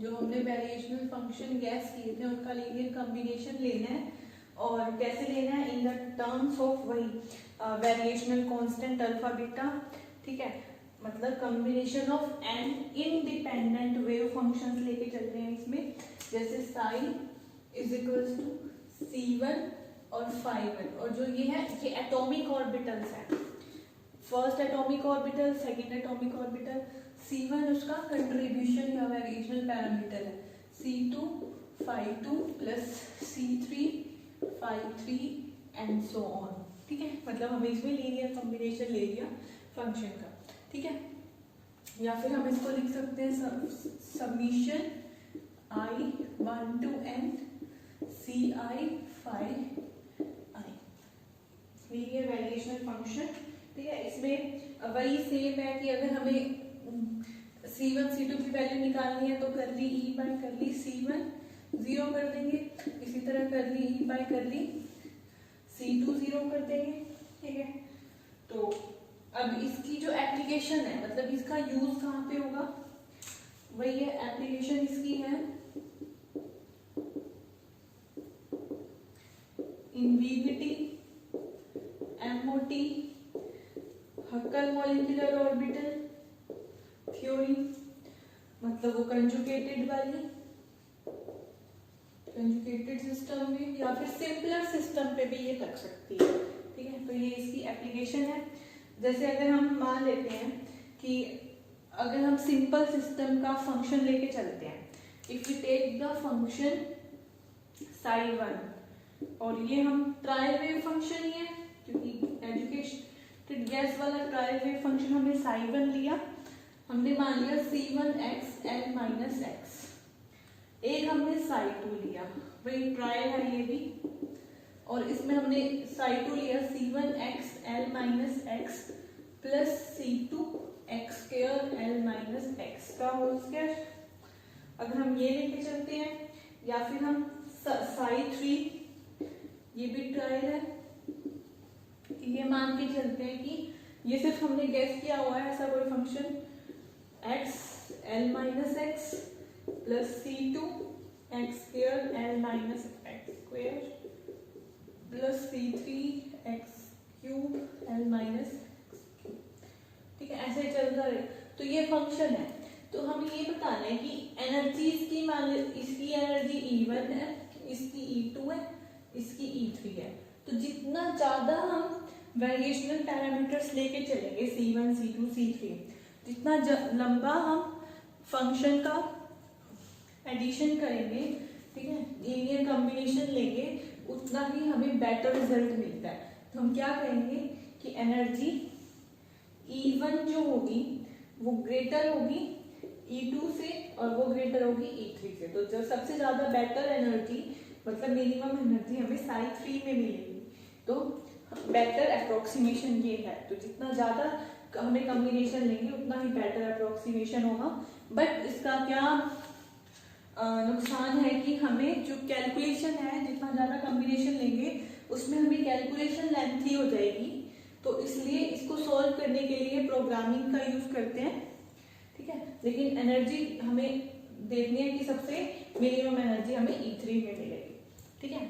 जो हमने वेरिएशनल फंक्शन गैस किए थे उनका लीनियर कॉम्बिनेशन लेना है, और कैसे लेना है, इन द टर्म्स ऑफ वही वेरिएशनल कांस्टेंट अल्फा बीटा, ठीक है। मतलब combination of an independent wave functions लेके चल रहे हैं इसमें, जैसे Sai is equals to C1 और phi1, और जो ये है ये एटॉमिक ऑर्बिटल्स है, first atomic orbital, second atomic orbital, C1 उसका कंट्रीब्यूशन या वेरिएशनल पैरामीटर है, C2 phi2 plus C3 phi3 and so on, ठीक है। मतलब हमें इसमें लीनियर कॉम्बिनेशन ले लिया फंक्शन का, ठीक है। या फिर हम इसको लिख सकते हैं summation I1 to n Ci phi I, linear variational function, ठीक है। इसमें वही सेम है कि अगर हमें C1 C2 की वैल्यू निकालनी है तो कर ली E बाय कर ली C1 0 कर देंगे, इसी तरह कर ली E बाय कर ली C2 0 कर देंगे, ठीक है। तो अब इसकी जो एप्लीकेशन है, मतलब इसका यूज कहाँ पे होगा, वही है एप्लीकेशन इसकी है इन VBT, MOT, हक्कल molecular orbital theory, मतलब वो कंजुगेटेड वाली, कंजुगेटेड सिस्टम में, या फिर सिंपलर सिस्टम पे भी ये लग सकती है, ठीक है। तो ये इसकी एप्लीकेशन है। जैसे अगर हम मान लेते हैं कि अगर हम सिंपल सिस्टम का फंक्शन लेके चलते हैं, if you take the function psi1, और ये हम ट्रायल वेव फंक्शन ही है, क्योंकि एजुकेशन गैस वाला ट्रायल वेव फंक्शन हमने psi1 लिया, हमने मान लिया C1x L माइनस एक्स, एक हमने psi2 लिया, वही ट्रायल है ये भी, और इसमें हमने psi2 लिया C1x L minus x plus C2x square L minus x का होल स्क्वायर। अगर हम ये लेके चलते हैं, या फिर हम psi3, ये भी ट्रायल है, ये मान के चलते हैं कि ये सिर्फ हमने गैस किया हुआ है ऐसा कोई function x L minus x plus C2 x square minus x square plus C3 x cube L minus, ठीक है, ऐसे चलता रहे। तो ये फंक्शन है। तो हमें ये बताना है कि एनर्जी इसकी मान, इसकी एनर्जी E1 है, इसकी E2 है, इसकी E3 है। तो जितना ज्यादा हम वेरिएशनल पैरामीटर्स लेके चलेंगे C1 C2 C3, जितना लंबा हम फंक्शन का एडिशन करेंगे, ठीक है, लीनियर कॉम्बिनेशन लेंगे, उतना ही हमें बेटर रिजल्ट मिलता है। तो हम क्या करेंगे कि एनर्जी E1 जो होगी वो ग्रेटर होगी E2 से और वो ग्रेटर होगी E3 से। तो जो सबसे ज्यादा बेटर एनर्जी मतलब मिनिमम एनर्जी हमें साइड 3 में मिलेगी। तो बेटर अप्रोक्सीमेशन ये है। तो जितना ज्यादा हमें कॉम्बिनेशन लेंगे उतना ही बेटर अप्रोक्सीमेशन होगा। बट इसका क्या नुकसान है कि हमें जो कैलकुलेशन है, जितना ज्यादा कॉम्बिनेशन लेंगे उसमें हमें कैलकुलेशन लेंथी हो जाएगी। तो इसलिए इसको सॉल्व करने के लिए प्रोग्रामिंग का यूज करते हैं, ठीक है। लेकिन एनर्जी हमें देखनी है कि सबसे मिनिमम एनर्जी हमें E3 में मिलेगी, ठीक है।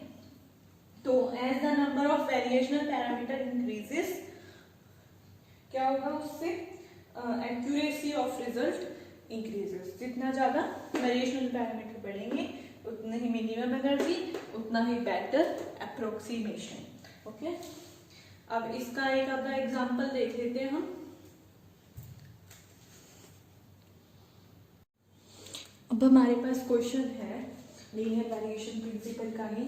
तो as the number of variational parameter increases, क्या होगा उससे, एक्यूरेसी ऑफ रिजल्ट इंक्रीजेस। जितना ज्यादा वेरिएशनल पैरामीटर बढ़ेंगे उतना ही मिनिमम एनर्जी, उतना ही बेटर अप्रोक्सीमेशन। ओके, अब इसका एक आधा एग्जांपल देख लेते हैं हम। अब हमारे पास क्वेश्चन है लीनियर वेरिएशन प्रिंसिपल का ही।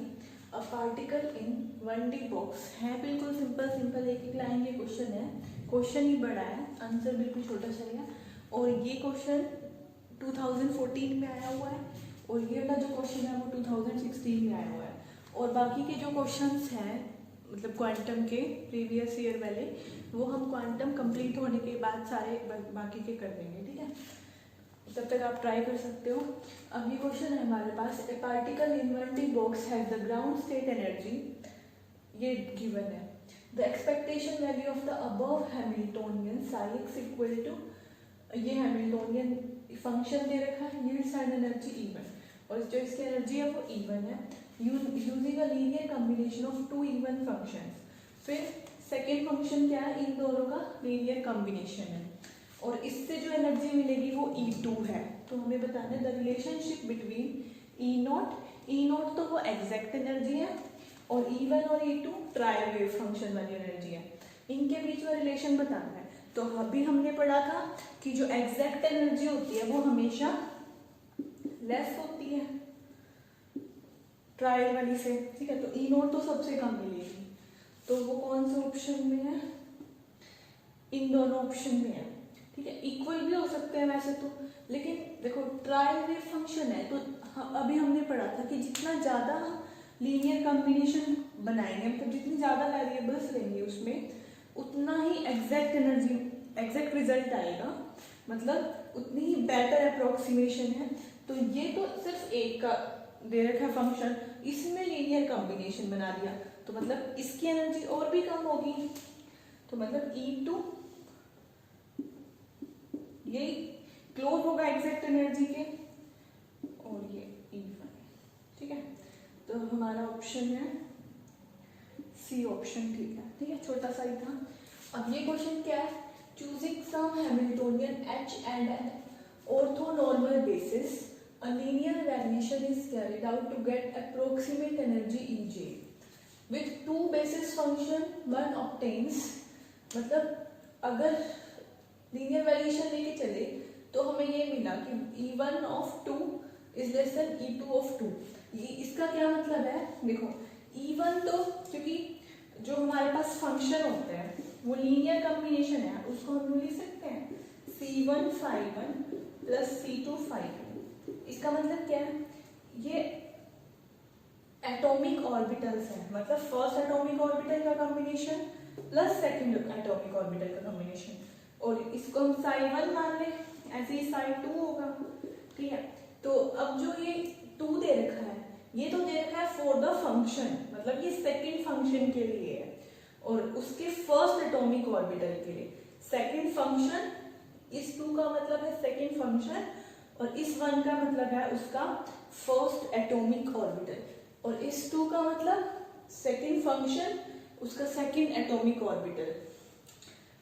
A particle in 1D box है, बिल्कुल सिंपल सिंपल एक लाइन के क्वेश्चन है। क्वेश्चन ही बड़ा है, आंसर बिल्कुल छोटा सा है। और ये क्वेश्चन 2014 में आया हुआ है और ये वाला जो क्वेश्चन है वो 2016 में आया हुआ है। और बाकी के जो क्वेश्चंस हैं मतलब क्वांटम के प्रीवियस ईयर वाले, वो हम क्वांटम कंप्लीट होने के बाद सारे बाकी के कर देंगे, ठीक है। तब तक आप ट्राई कर सकते हो। अब ये क्वेश्चन है हमारे पास, a particle in 1D box has the ground state energy, ये गिवन है। The expectation value of the above Hamiltonian psi x equal to, ये हैमिल्टोनियन फंक्शन दे रखा है, यील्ड्स एंड एनर्जी E1, और जो इसकी एनर्जी है वो E1 है, using a linear combination of 2 even functions. फिर सेकेंड फंक्शन क्या है, इन दोनों का लीनियर कॉम्बिनेशन है और इससे जो एनर्जी मिलेगी वो E2 है। तो हमें बताना है द रिलेशनशिप बिटवीन E0 तो वो एग्जैक्ट एनर्जी है और E1 और E2 ट्रायल वेव फंक्शन वाली एनर्जी है, इनके बीच में रिलेशन बताना है। तो अभी हमने पढ़ा था कि जो एग्जैक्ट एनर्जी होती है वो हमेशा लेस होती है ट्रायल वाली से, ठीक है। तो E0 तो सबसे कम मिलेगी, तो वो कौन से ऑप्शन में है, इन दोनों ऑप्शन में है, ठीक है। इक्वल भी हो सकते हैं वैसे तो, लेकिन देखो ट्रायल वेव फंक्शन है तो अभी हमने पढ़ा था कि जितना ज्यादा हम लीनियर कॉम्बिनेशन बनाएंगे, मतलब जितनी ज्यादा वेरिएबल्स लेंगे उसमें उतना ही एग्जैक्ट एनर्जी, एग्जैक्ट रिजल्ट आएगा, मतलब उतनी ही बेटर अप्रोक्सीमेशन है। तो ये तो सिर्फ एक का दे रखा है फंक्शन, इसमें लीनियर कॉम्बिनेशन बना दिया तो मतलब इसकी एनर्जी और भी कम होगी। तो मतलब E2 ये क्लोज होगा एग्जैक्ट एनर्जी के और ये E1, ठीक है। तो हमारा ऑप्शन है सी ऑप्शन, ठीक है, छोटा सा ही था। अब ये क्वेश्चन क्या है, choosing some Hamiltonian H and an orthonormal basis, a linear variation is carried out to get approximate energy EJ. With two basis function one obtains, मतलब अगर लीनियर वेरिएशन लेके चले तो हमें ये मिला कि E1 of 2 is less than E2 of 2। इसका क्या मतलब है, देखो E1 तो क्योंकि जो हमारे पास फंक्शन होते हैं वो लीनियर कॉम्बिनेशन है, उसको हम लिख सकते हैं C1 phi1 plus C2 phi2। इसका मतलब क्या है, ये एटॉमिक ऑर्बिटल्स हैं, मतलब फर्स्ट एटॉमिक ऑर्बिटल का combination plus second atomic orbital का कॉम्बिनेशन, और इसको हम psi1 मान लें, ऐसे ही psi2 होगा, ठीक है। तो अब जो ये 2 दे रखा है, ये तो दे रखा है फॉर द फंक्शन, मतलब ये सेकंड फंक्शन के लिए है और उसके फर्स्ट एटॉमिक ऑर्बिटल के लिए सेकंड फंक्शन, इस 2 का मतलब है सेकंड फंक्शन और इस 1 का मतलब है उसका फर्स्ट एटॉमिक ऑर्बिटल। और इस 2 का मतलब सेकेंड फंक्शन, उसका सेकेंड एटॉमिक ऑर्बिटल।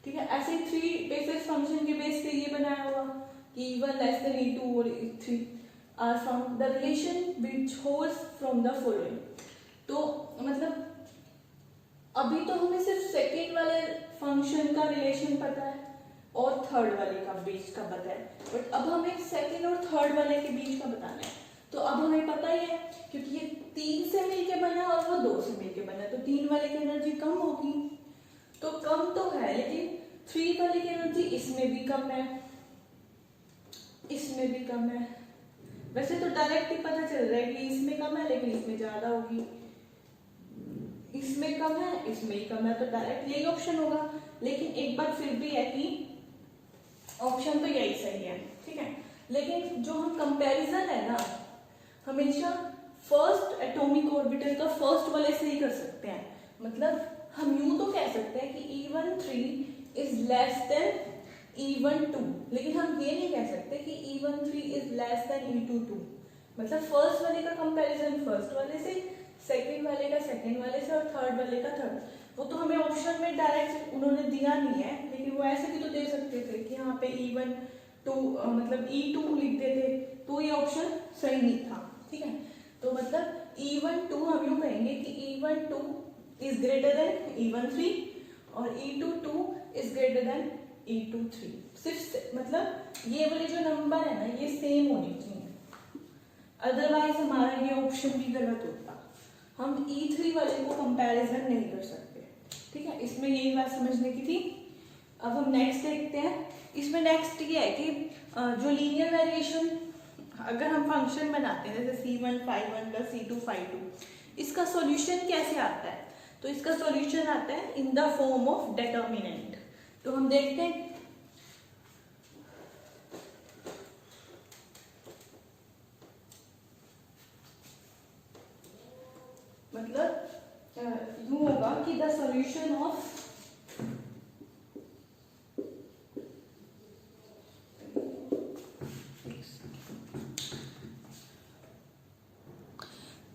ठीक है, ऐसे 3 बेसिस फंक्शन के बेस पे ये बनाया हुआ कि E1 लेस देन E2 और E3 are from the relation which holds from the following. तो मतलब अभी तो हमें सिर्फ सेकेंड वाले फंक्शन का रिलेशन पता है और थर्ड वाले का बीच का पता है, बट अब हमें सेकेंड और थर्ड वाले के बीच का बताना है। तो अब हमें पता ही है क्योंकि ये 3 से मिलके बना और वो 2 से मिलके बना, तो 3 वाले की एनर्जी कम होगी, तो कम तो है, लेकिन 3 वाले की एनर्जी इसमें भी कम है, इसमें भी कम है। वैसे तो डायरेक्ट ही पता चल रहा है कि इसमें कम है लेकिन इसमें ज्यादा होगी, इसमें कम है इसमें ही कम है, तो डायरेक्ट यही ऑप्शन होगा। लेकिन एक बात फिर भी है कि ऑप्शन तो यही सही है, ठीक है। लेकिन जो हम कंपैरिजन है ना, हमेशा फर्स्ट एटॉमिक ऑर्बिटल का फर्स्ट वाले से ही कर सकते हैं। मतलब हम यूं तो कह सकते हैं कि E13 is less than E12, लेकिन हम ये नहीं कह सकते कि E13 is less than E22। मतलब फर्स्ट वाले का कंपैरिजन फर्स्ट वाले से, सेकंड वाले का सेकंड वाले से और थर्ड वाले का थर्ड। वो तो हमें ऑप्शन में डायरेक्ट उन्होंने दिया नहीं है, लेकिन वो ऐसे भी तो दे सकते थे कि यहाँ पे E12 मतलब E2 लिख देते, तो ये ऑप्शन सही नहीं था, ठीक है। तो मतलब E12 हम यूँ कहेंगे कि E12 is greater then E13 और E22 is greater then E23। सिर्फ मतलब ये वाले जो नंबर है ना, ये सेम होनी चाहिए, अदरवाइज हमारा ये ऑप्शन भी गलत होता। हम E3 वाले को कंपैरिजन नहीं कर सकते, ठीक है। इसमें यही बात समझने की थी। अब हम नेक्स्ट देखते हैं। इसमें नेक्स्ट ये है कि जो लीनियर वेरिएशन अगर हम फंक्शन बनाते हैं जैसे C1 ϕ1 प्लस C2 ϕ2, इसका सॉल्यूशन कैसे आता है? तो इसका सॉल्यूशन आता है in the form of determinant. तो हम देखते हैं, मतलब यूं होगा कि द सॉल्यूशन ऑफ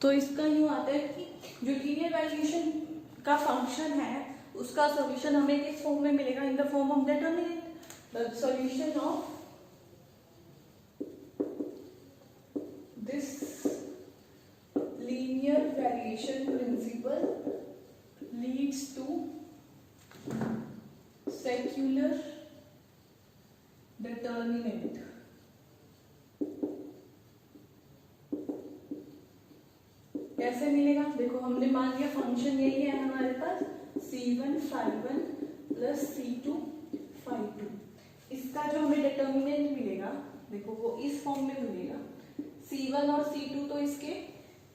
तो इसका यूं आता है कि जो लीनियर वेरिएशन का फंक्शन है उसका सॉल्यूशन हमें किस फॉर्म में मिलेगा? In the form of determinant. The solution of this linear variation principle leads to secular determinant। कैसे मिलेगा? देखो हमने मान लिया फंक्शन यही है हमारे पास C1 ϕ1 प्लस C2 ϕ2। इसका जो हमें डिटर्मिनेंट मिलेगा, देखो वो इस फॉर्म में मिलेगा। C1 और C2 तो इसके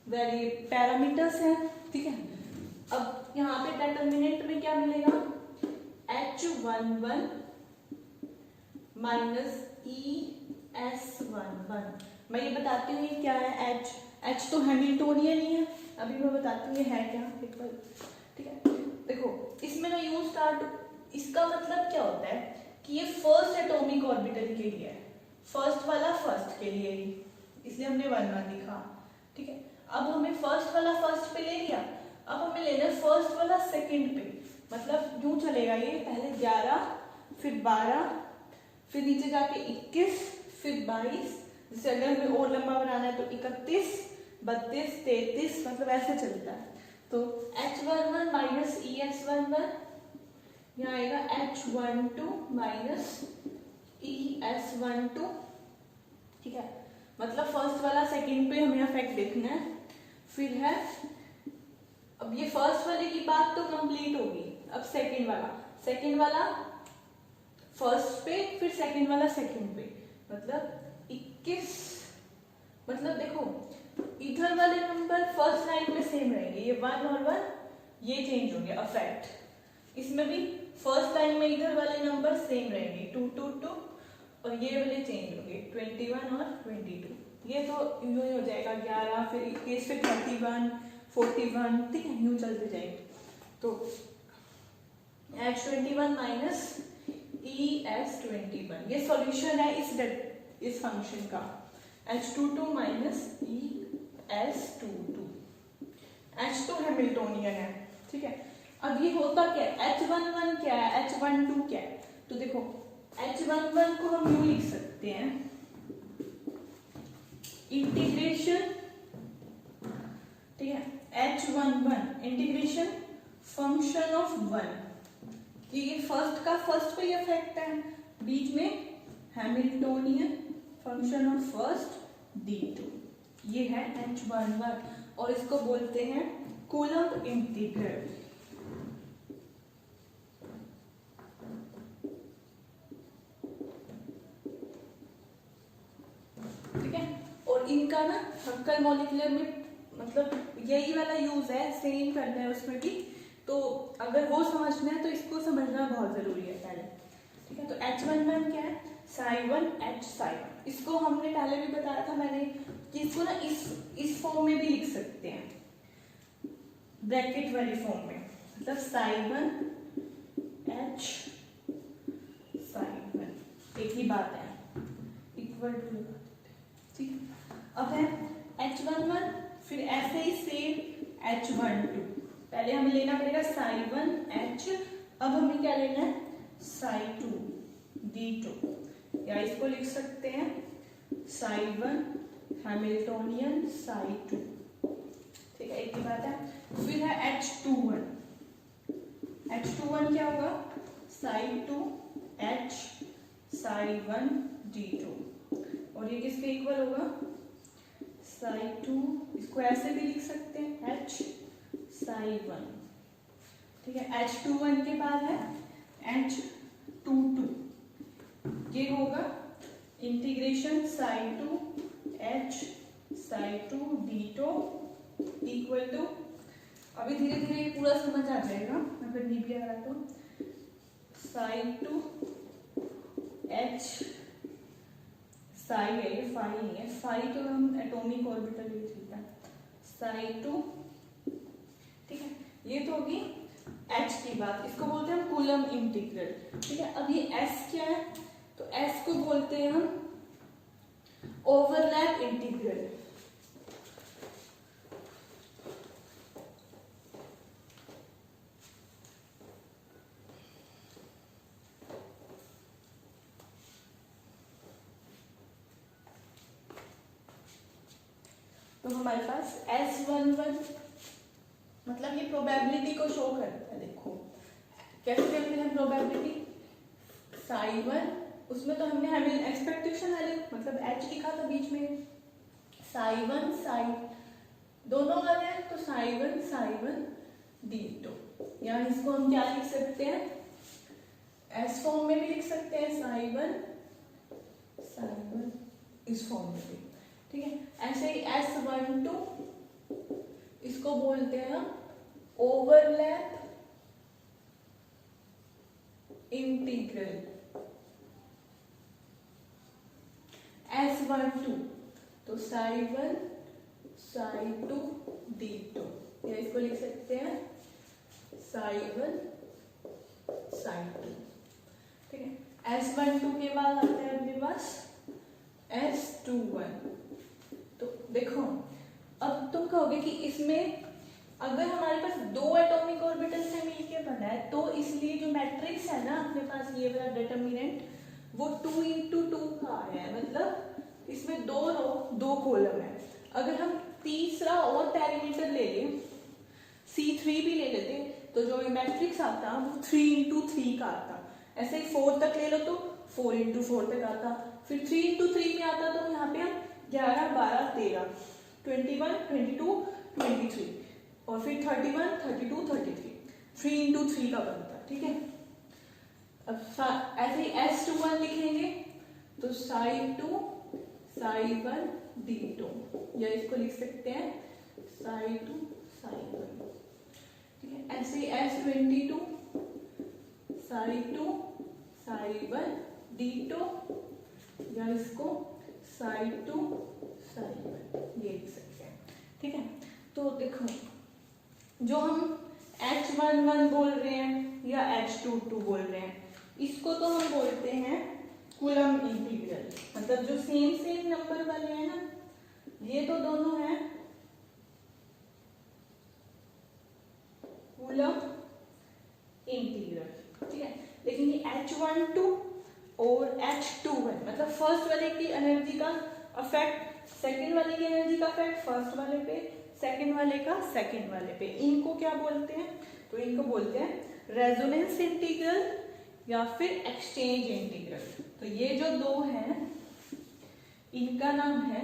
पैरामीटर्स हैं, ठीक है। अब यहाँ पे डिटर्मिनेंट में क्या मिलेगा? H11 minus ES11। मैं ये बताती हूँ ये क्या है। H तो हैमिल्टोनियन ही है, अभी मैं बताती हूँ ये है क्या एक बार, ठीक है। देखो इसमें ना यू स्टार्ट, इसका मतलब क्या होता है कि ये फर्स्ट एटॉमिक ऑर्बिटल के लिए है, फर्स्ट वाला फर्स्ट के लिए ही, इसलिए हमने 1 लिखा, ठीक है। अब हमें फर्स्ट वाला फर्स्ट पे ले लिया, अब हमें लेना है फर्स्ट वाला सेकंड पे। मतलब यूं चलेगा ये, पहले 11 फिर 12 फिर नीचे जाके 21 फिर 22, जैसे अगर हमें और लंबा बनाना है तो 31 32 33, मतलब ऐसे चलता है। तो H11 माइनस ES11, यहाँ आएगा H12 माइनस ES12, ठीक है। मतलब फर्स्ट वाला सेकंड पे हमें इफेक्ट देखना है। फिर है, अब ये फर्स्ट वाले की बात तो कंप्लीट होगी, अब सेकंड वाला फर्स्ट पे फिर सेकंड वाला सेकंड पे, मतलब 21। मतलब देखो इधर वाले नंबर फर्स्ट लाइन में सेम रहेंगे, ये 1 और 1 ये चेंज हो गया अफेक्ट। इसमें भी फर्स्ट लाइन में इधर वाले नंबर सेम रहेंगे 2 2 2, और ये वाले चेंज होंगे 21 और 22। ये तो यूं ही हो जाएगा 11 फिर 21 फिर 31 41, ठीक है, यूं चलते जाएंगे। तो H21 माइनस ES21 ये सॉल्यूशन है इस फंक्शन का। H22 minus ES22, H2 Hamiltonian है, ठीक है। अब ये होता क्या है, H11 क्या है, H12 क्या है, तो देखो H11 को हम यूं लिख सकते हैं, इंटीग्रेशन, ठीक है, H11 इंटीग्रेशन फंक्शन ऑफ 1, कि ये फर्स्ट पे इफेक्ट है, बीच में Hamiltonian function of first D2, ये है H11 और इसको बोलते हैं कूलम्ब इंटीग्रल। ठीक है, और इनका ना कल मॉलिक्यूलर में मतलब यही वाला यूज है, सेम करना है उसमें भी, तो अगर वो समझना है तो इसको समझना बहुत जरूरी है पहले, ठीक है। तो H11 क्या है, Psi1 H Psi1, इसको हमने पहले भी बताया था मैंने कि इसको ना इस फॉर्म में भी लिख सकते हैं, ब्रैकेट वाली फॉर्म में, मतलब Psi1 H Psi1 एक ही बात है, इक्वल टू, ठीक। अब है H11, फिर ऐसे ही सेम H12, पहले हमें लेना पड़ेगा Psi1 H, अब हमें क्या लेना है Psi2 D2, या इसको लिख सकते हैं Psi1 हैमिल्टोनियन Psi2, ठीक है, एक ही बात है। फिर है H21, H21 क्या होगा, Psi2 H Psi1 D2, और ये किसके इक्वल होगा, Psi2, इसको ऐसे भी लिख सकते हैं H Psi1, ठीक है। H21 के बाद है H22, ये होगा integration Psi2 H Psi2 D2 equal to, अभी धीरे धीरे ये पूरा समझ आ जाएगा, अगर नहीं भी आ रहा तो, Psi2 H Psi है, ये फाई नहीं है, फाई तो हम एटॉमिक ऑर्बिटल यूज करते हैं, Psi2, ठीक है, ये तो होगी H की बात, इसको बोलते हैं हम कूलम्ब इंटीग्रल, ठीक है। अब ये S क्या है, तो S को बोलते हैं हम ओवरलैप इंटीग्रल, तो हमारे पास S11 मतलब ये प्रोबेबिलिटी को शो करता है, देखो कैसे करते हैं प्रोबेबिलिटी, Psi1, उसमें तो हमने हमें एक्सपेक्टेशन वाले मतलब H लिखा था बीच में, Psi1 Psi दोनों वाले हैं, तो Psi1 Psi1 D2, या इसको हम क्या लिख सकते हैं, S फॉर्म में भी लिख सकते हैं, Psi1 Psi1 इस फॉर्म में भी, ठीक है। ऐसे ही S12 इसको बोलते हैं ओवरलैप इंटीग्रल, S12 तो Psi1 Psi2 D2, या इसको लिख सकते हैं Psi1 Psi2, ठीक है। S12 के बाद आता है अपने पास S21, तो देखो अब तुम कहोगे कि इसमें अगर हमारे पास दो एटॉमिक ऑर्बिटल से मिलके बना है, तो इसलिए जो मैट्रिक्स है ना अपने पास ये वाला डिटरमिनेंट, वो 2x2 का आया है, मतलब इसमें दो रो दो कॉलम है। अगर हम तीसरा और पैरामीटर ले लें, C3 भी ले लेते, तो जो ये मैट्रिक्स आता वो 3x3 का आता, ऐसे ही 4 तक ले लो तो 4x4 तक आता, फिर 3x3 में आता तो यहाँ पे हम 11 12 13 21 22 23, और फिर 31 32 33 3x3 का बनता, ठीक है। अब ऐसे ही S21 लिखेंगे तो Psi2 Psi1 D2, या इसको लिख सकते हैं Psi2 Psi1, ठीक है। ऐसे ही S22 Psi2 Psi1 D2, या इसको Psi2 Psi1 ये लिख सकते हैं, ठीक है। तो देखो जो हम H11 बोल रहे हैं या H22 बोल रहे हैं, इसको तो हम बोलते हैं कूलम्ब इंटीग्रल, मतलब जो सेम नंबर वाले हैं ना, ये तो दोनों हैं कूलम इंटीग्रल, ठीक है। लेकिन ये H12 और H21 मतलब फर्स्ट वाले की एनर्जी का अफेक्ट सेकंड वाले की एनर्जी का अफेक्ट फर्स्ट वाले पे, सेकंड वाले का सेकंड वाले पे, इनको क्या बोलते हैं? तो इनको बोलते हैं रेजोनेंस इंटीग्रल या फिर एक्सचेंज इंटीग्रल। तो ये जो दो हैं इनका नाम है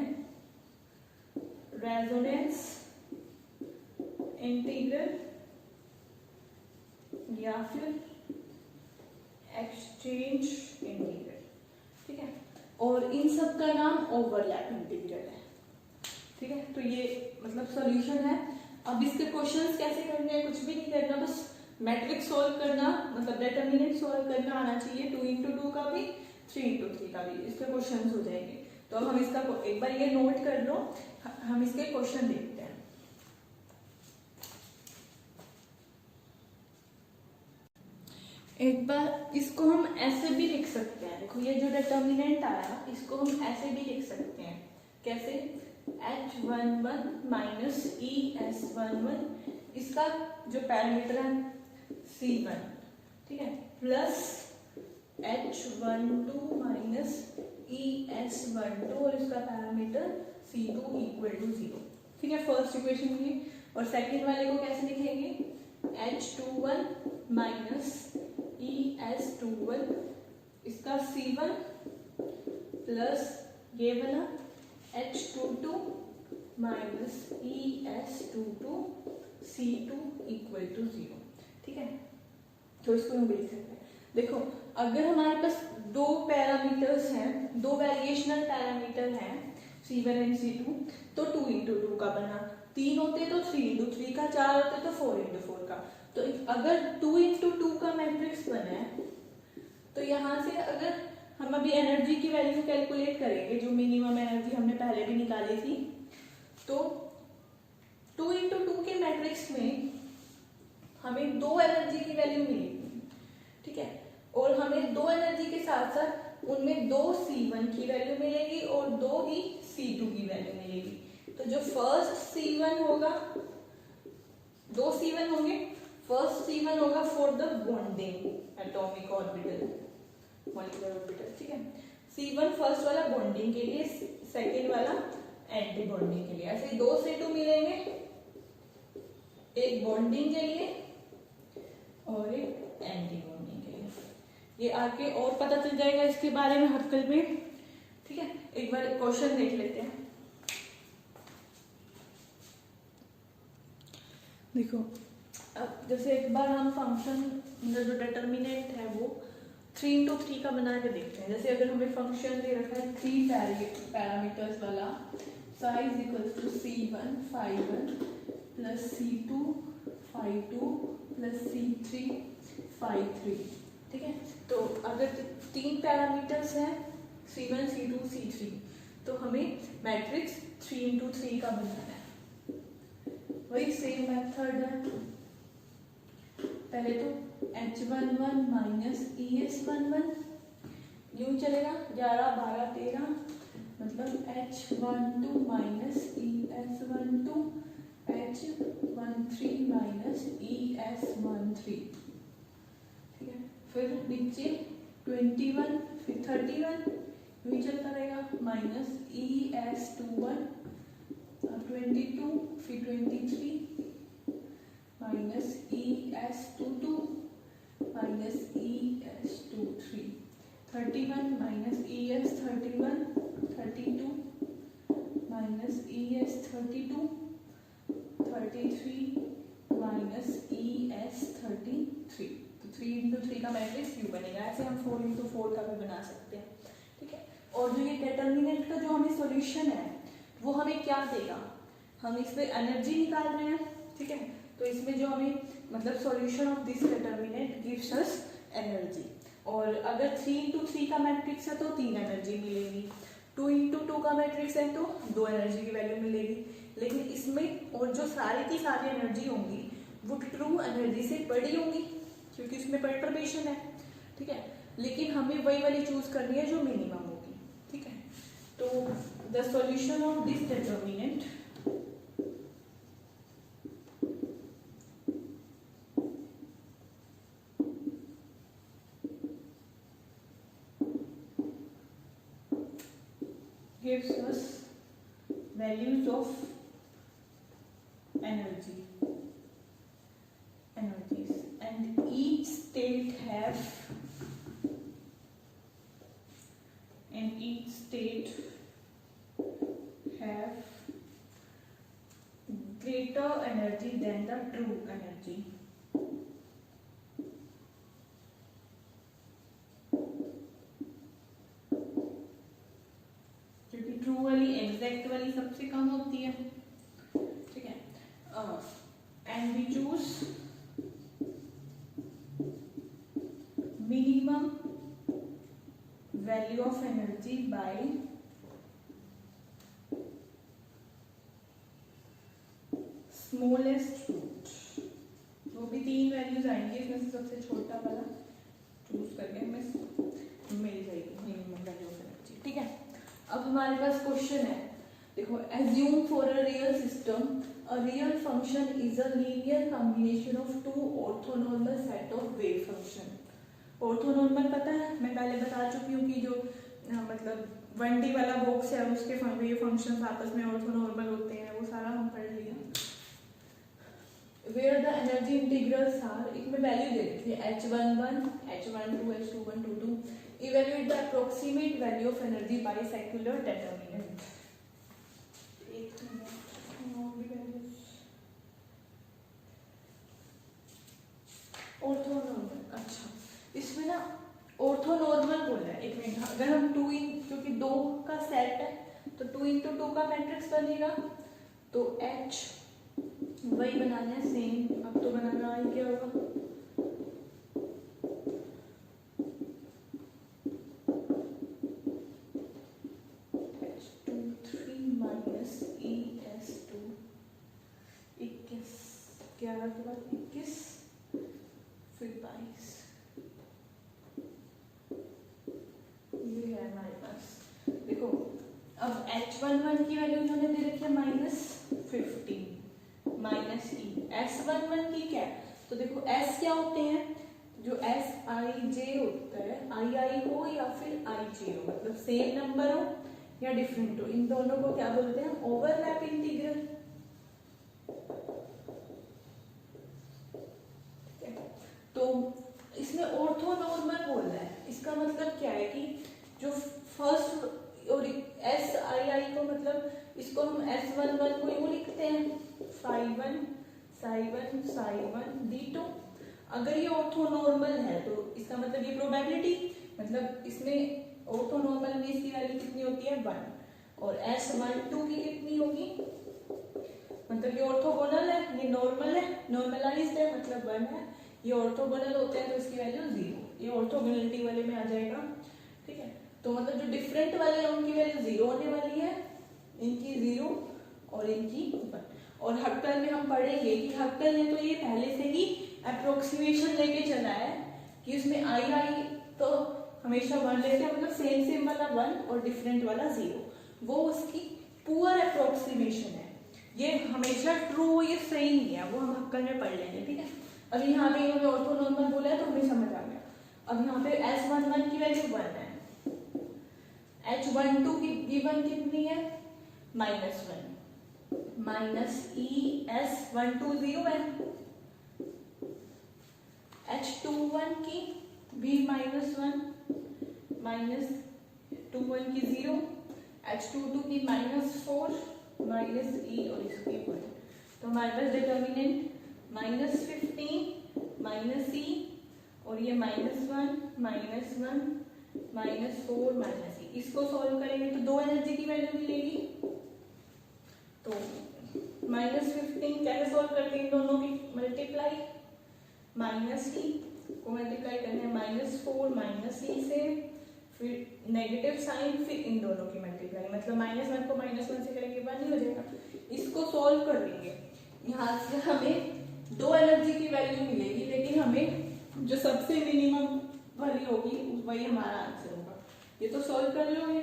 रेजोनेंस इंटीग्रल या फिर एक्सचेंज इंटीग्रल, ठीक है। और इन सब का नाम ओवरलैप इंटीग्रल है, ठीक है। तो ये मतलब सॉल्यूशन है। अब इसके क्वेश्चंस कैसे करने हैं, कुछ भी नहीं करना, बस मैट्रिक्स सॉल्व करना, मतलब डिटरमिनेंट सॉल्व करना आना चाहिए। 2 into 2 का भी 3 into 3 का भी इसके क्वेश्चंस हो जाएंगे। तो अब हम इसका एक बार ये नोट कर लो, हम इसके क्वेश्चन देखते हैं। एक बार इसको हम ऐसे भी लिख सकते हैं, देखो ये जो डिटरमिनेंट आया इसको हम ऐसे भी लिख सकते हैं। कैसे? H11 माइनस ES11, इसका जो पैरामीटर है C1, ठीक है, प्लस H12 माइनस ES12 और इसका पैरामीटर C2 इक्वल टू 0, ठीक है। फर्स्ट इक्वेशन की। और सेकंड वाले को कैसे लिखेंगे? H21 माइनस ES21, इसका C1 प्लस ये वाला H22 minus ES22 C2 equal to 0, ठीक है। तो इसको हम लिख सकते हैं। देखो अगर हमारे पास दो पैरामीटर्स हैं, दो वेरिएशनल पैरामीटर हैं C1 एंड C2, तो 2 into 2 का बना, 3 होते तो 3 into 3 का, 4 होते तो 4 into 4 का। तो अगर 2 into 2 का मैट्रिक्स बना है तो यहाँ से अगर हम अभी एनर्जी की वैल्यू कैलकुलेट करेंगे, जो मिनिमम एनर्जी हमने पहले भी निकाली थी, तो 2 into 2 के मैट्रिक्स में हमें 2 एनर्जी की वैल्यू मिलेगी, ठीक है। और हमें 2 एनर्जी के साथ साथ उनमें 2 C1 की वैल्यू मिलेगी और 2 ही C2 की वैल्यू मिलेगी। तो जो फर्स्ट C1 होगा, 2 C1 होंगे, फर्स्ट C1 होगा for the bonding atomic orbital, molecular orbital, ठीक है। C1 फर्स्ट वाला बॉन्डिंग के लिए, सेकेंड वाला एंटी बॉन्डिंग के लिए। ऐसे 2 C2 मिलेंगे, एक बॉन्डिंग के लिए और एक एंटी बॉन्डिंग के लिए। ये आके और पता चल जाएगा इसके बारे में हटकल में, ठीक है। एक बार क्वेश्चन देख लेते हैं। देखो अब जैसे एक बार हम फंक्शन जो डिटरमिनेंट है वो 3 into 3 का बना के देखते हैं। जैसे अगर हमें फंक्शन दे रखा है 3 पैरामीटर्स वाला, psi equals to C1 5 plus C2 5 plus C3 5 ठीक है। तो अगर 3 पैरामीटर्स हैं C1 C2 C3, तो हमें मैट्रिक्स 3 into 3 का बनाना है। वही सेम मेथड है, पहले तो H11 माइनस ES11 यूं चलेगा, 11 12 13, मतलब H12 minus ES12 H13 minus ES13, ठीक है। फिर नीचे 21 फिर 31 यूं चलता रहेगा, माइनस ES21 22 फिर 23 minus ES22 minus ES23 31 minus ES31 32 minus ES32 33 minus ES33। तो 3 into 3 का मैट्रिक्स यू बनेगा। ऐसे हम 4 into 4 का भी बना सकते हैं, ठीक है। और जो ये डिटरमिनेंट का जो हमें सॉल्यूशन है वो हमें क्या देगा, हम इस पे एनर्जी निकाल रहे हैं, ठीक है। तो इसमें जो हमें मतलब solution of this determinant gives us energy. और अगर 3 into 3 का मैट्रिक्स है तो 3 एनर्जी मिलेगी, 2 into 2 का मैट्रिक्स है तो 2 एनर्जी की वैल्यू मिलेगी। लेकिन इसमें और जो सारी की सारी एनर्जी होंगी वो ट्रू एनर्जी से बड़ी होंगी क्योंकि उसमें परटर्बेशन है, ठीक है। लेकिन हमें वही वाली चूज करनी है जो मिनिमम होगी, ठीक है। तो the solution of this determinant gives us values of energies, and each state have greater energy than the true energy. क्योंकि ट्रू वाली एग्जैक्ट वाली सबसे कम होती है, ठीक है। And we choose minimum value of energy by smallest root. वो भी 3 वैल्यूज आएंगी, इसमें से सबसे छोटा वाला चूज करके हमें मिल जाएगी मिनिमम वैल्यू ऑफ एनर्जी, ठीक है। अब हमारे पास क्वेश्चन है, देखो, assume for a real system a real function is a linear combination of 2 orthonormal set of wave function. Orthonormal पता है, मैं पहले बता चुकी हूँ कि जो मतलब 1D वाला बॉक्स है उसके वेव फंक्शंस आपस में ऑर्थोनॉर्मल होते हैं, वो सारा हम पढ़ लिया। Where the energy integrals are, इसमें वैल्यू दे रखी है h11, h12, h21, 22. Evaluate the approximate value of energy by secular determinant. Orthonormal, अच्छा, इसमें ना ऑर्थोनॉर्मल बोला है। एक मिनट, अगर हम 2 क्योंकि 2 का सेट है तो 2 into 2 का मैट्रिक्स बनेगा, तो h वही बनाना है सेम। अब तो बनाना ही क्या होगा, H23 माइनस ES2, 21, 11 के बाद 21, फिर 22, ये है हमारे पास। देखो, अब H11 की वैल्यू उन्होंने दे रखी है -15 माइनस ई, S11 की क्या है, तो देखो S क्या होते हैं, जो SIJ होता है, II हो या फिर IJ हो, मतलब सेम नंबर हो या डिफरेंट हो, इन दोनों को क्या बोलते हैं, ओवरलैप इंटीग्रल। तो इसमें ऑर्थोनॉर्मल बोल रहा है, इसका मतलब क्या है कि जो फर्स्ट और SII को, मतलब इसको हम S11 को यूं लिखते हैं phi1 psi1 psi1 d2। अगर ये ऑर्थोनॉर्मल है तो इसका मतलब ये प्रोबेबिलिटी, मतलब इसमें ऑर्थोनॉर्मल में इसकी वैल्यू कितनी होती है 1, और S12 की कितनी होगी, मतलब ये ऑर्थोगोनल है, ये नॉर्मल है, नॉर्मलाइज्ड है, मतलब 1 है। ये ऑर्थोगोनल होते हैं तो इसकी वैल्यू 0, ये ऑर्थोगोनलिटी वाले में आ जाएगा, ठीक है। तो मतलब जो डिफरेंट वाले हैं उनकी वैल्यू 0 होने वाली है, इनकी 0 और इनकी 1। और हक्कल में हम पढ़ेंगे कि हक्कल ने तो ये पहले से ही अप्रोक्सीमेशन लेके चला है कि उसमें II तो हमेशा 1 लेते हैं, मतलब सेम वाला 1 और डिफरेंट वाला 0, वो उसकी पुअर अप्रोक्सीमेशन है। ये हमेशा ट्रू, ये सही नहीं है, वो हम हक्कल में पढ़ लेंगे, ठीक है। अभी यहाँ पे इन्होंने ऑर्थोनॉर्मल बोला है तो हमें समझ आ गया। अब यहाँ पे S11 की वैल्यू 1 है, H12 की गिवन कितनी है -1, माइनस ES12 0 है, H21 की भी -1, -21 की 0, H22 की -4, माइनस E और इसकी 1। तो हमारे पास डिटर्मिनेंट -15 -E और ये -1 -1 -4 -E। इसको सॉल्व करेंगे तो 2 एनर्जी की वैल्यू मिलेगी। तो -15 कैसे सॉल्व करते हैं, इन दोनों की मल्टीप्लाई, -E को मल्टीप्लाई करना है -4 -E से, फिर नेगेटिव साइन, फिर इन दोनों की मल्टीप्लाई, मतलब -1 को -1 से करेंगे 1 ही हो जाएगा। इसको सॉल्व कर लेंगे, यहाँ से हमें 2 एनर्जी की वैल्यू मिलेगी, लेकिन हमें जो सबसे मिनिमम वाली होगी वही हमारा आंसर होगा। ये तो सॉल्व कर लोगे,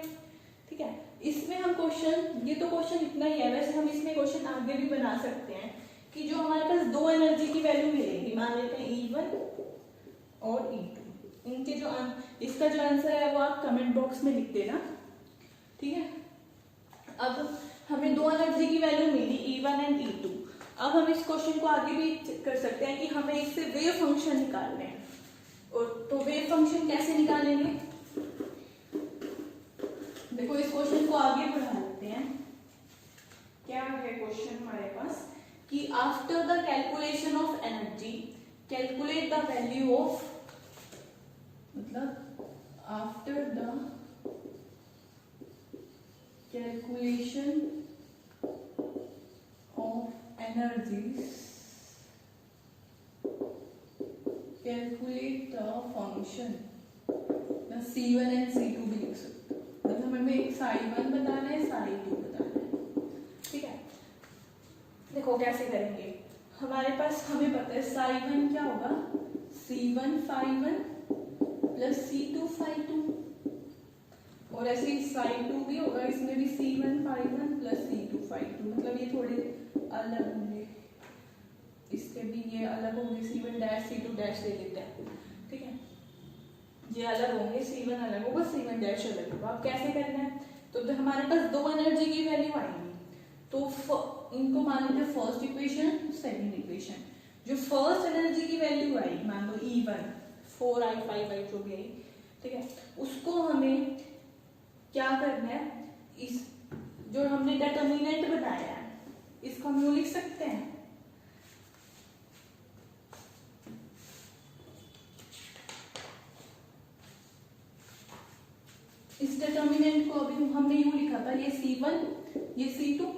ठीक है। इसमें हम क्वेश्चन, ये तो क्वेश्चन इतना ही है, वैसे हम इसमें क्वेश्चन आगे भी बना सकते हैं कि जो हमारे पास 2 एनर्जी की वैल्यू मिलेगी, मान लेते हैं E1 और E2, इनके जो इसका जो आंसर है वो आप कमेंट बॉक्स में लिख देना, ठीक है। अब हमें दो एनर्जी की value milli E1 and E2। अब हम इस क्वेश्चन को आगे भी कर सकते हैं कि हमें इससे वेव फंक्शन निकालने हैं। और तो वेव फंक्शन कैसे निकालेंगे, देखो इस क्वेश्चन को आगे बढ़ा लेते हैं। क्या है क्वेश्चन हमारे पास कि after the calculation of energy calculate the value of, मतलब after the calculation of energies calculate the function C1 and C2 भी लिख सकते हो, मतलब हमें एक psi1 बताना है psi2 बताना है। ठीक है, देखो कैसे करेंगे। हमारे पास हमें पता है psi1 क्या होगा, C1 phi1 plus C2 phi2, और ऐसे ही psi2 भी होगा, इसमें भी C1 phi1 plus C2 phi2, मतलब ये थोड़े अलग होंगे, इसके भी ये अलग होंगे, C1 डैश C2 डैश ले लेते हैं। ठीक है, ये अलग होंगे, C1 अलग होगा, C1 डैश अलग होगा। अब कैसे करना है, तो हमारे पास दो एनर्जी की वैल्यू आएंगी, तो इनको मान लेते हैं फर्स्ट इक्वेशन सेकंड इक्वेशन। जो फर्स्ट एनर्जी की वैल्यू आई, मान लो E1 4i 5i जो भी आई, ठीक है, उसको हमें क्या करना है, इस जो हमने डिटर्मिनेंट बनाया है इसको हम यूं लिख सकते हैं, इस डिटर्मिनेंट को अभी हमने यूं लिखा था, ये C1 ये C2,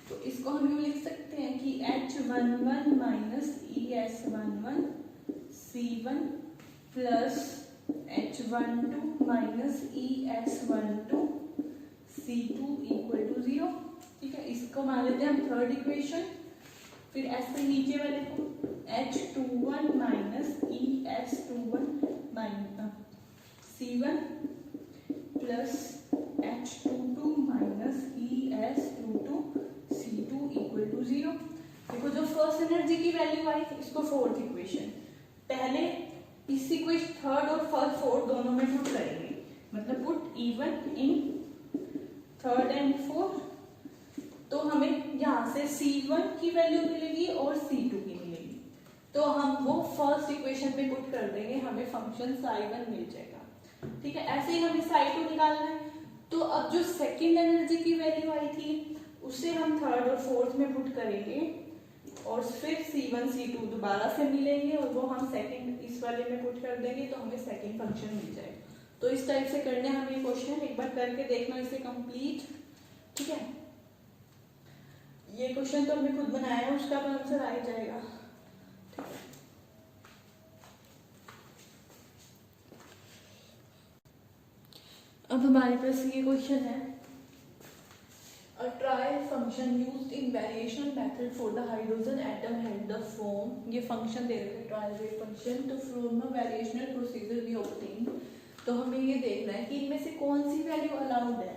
तो इसको हम यूं लिख सकते हैं कि H11 minus ES11 C1 plus H12 minus ES12 C2 equal to 0। ठीक है, इसको मान लेते हैं हम थर्ड इक्वेशन। फिर ऐसे नीचे वाले को H21 minus ES21 minus C1 plus H22 minus ES22 C2 equal to 0। देखो जो फर्स्ट एनर्जी की वैल्यू आई इसको फोर्थ इक्वेशन, पहले इस इक्वेशन थर्ड और फोर्थ दोनों में पुट करेंगे, मतलब put E1 in third and fourth, तो हमें यहाँ से C1 की वैल्यू मिलेगी और C2 की मिलेगी, तो हम वो फर्स्ट इक्वेशन में पुट कर देंगे, हमें फंक्शन psi1 मिल जाएगा। ठीक है, ऐसे ही हमें psi2 निकालना है, तो अब जो सेकंड एनर्जी की वैल्यू आई थी उसे हम थर्ड और फोर्थ में पुट करेंगे, और फिर C1 C2 दोबारा से मिलेंगे और वो हम सेकंड इस वाले में पुट कर देंगे, तो हमें सेकंड फंक्शन मिल जाएगा। तो इस टाइप से करने हमें ये क्वेश्चन एक बार करके देखना इसे कंप्लीट। ठीक है, ये क्वेश्चन तो हमने खुद बनाया है, उसका तो आंसर आ ही जाएगा। ठीक है, अब हमारे पास ये क्वेश्चन है, a trial function used in variation method for the hydrogen atom had the form, ये फंक्शन दे रखे ट्रायल वेव फंक्शन, तो from a variational procedure we obtain, तो हमें ये देखना है कि इनमें से कौन सी वैल्यू अलाउड है,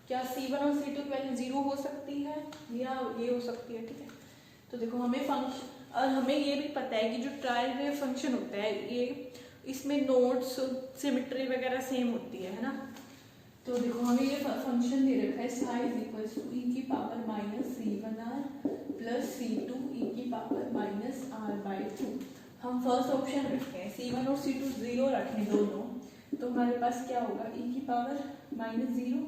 क्या C1 और C2 की वैल्यू 0 हो सकती है या ये हो सकती है। ठीक है, तो देखो हमें फंक्शन, और हमें ये भी पता है कि जो ट्रायल वेव फंक्शन होता है ये इसमें नोड्स सिमेट्री वगैरह सेम होती है ना। तो देखो हमें ये फंक्शन दे रखा है psi is equals to e की power minus C1r plus C2 e की पावर माइनस r/2। हम फर्स्ट ऑप्शन रखते हैं, C1 और C2 0 रखें दोनों, तो हमारे पास क्या होगा, e की power minus 0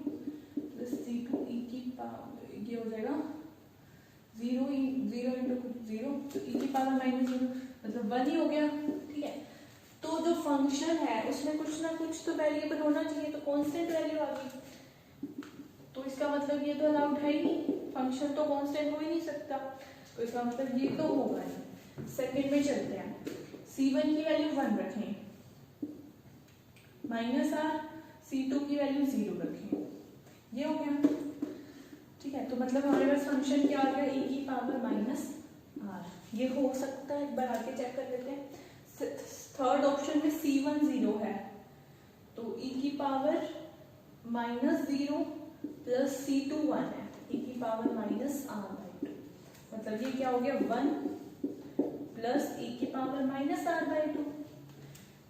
plus C2 e की पावर, ये हो जाएगा 0 इंटू 0, तो e की पावर माइनस 0 मतलब 1 ही हो गया। ठीक है, तो जो फंक्शन है उसमें कुछ ना कुछ तो वेरिएबल होना चाहिए, तो कांस्टेंट वैल्यू आ गई, तो इसका मतलब ये तो अलाउड है ही नहीं, फंक्शन तो कांस्टेंट हो ही नहीं सकता, तो इसका मतलब ये तो होगा नहीं। सेकंड में चलते हैं, C1 की वैल्यू 1 रखें माइनस r, C2 की वैल्यू 0 रखें, ये हो गया। ठीक है, तो मतलब हमारे पास फंक्शन क्या आ गया, e की पावर माइनस r, ये हो सकता है, एक बार आके चेक कर लेते हैं। थर्ड ऑप्शन में C1 0 है, तो e की पावर माइनस 0 प्लस C2 1 है, e की पावर माइनस r/2, मतलब ये क्या हो गया 1 प्लस e की पावर माइनस r/2।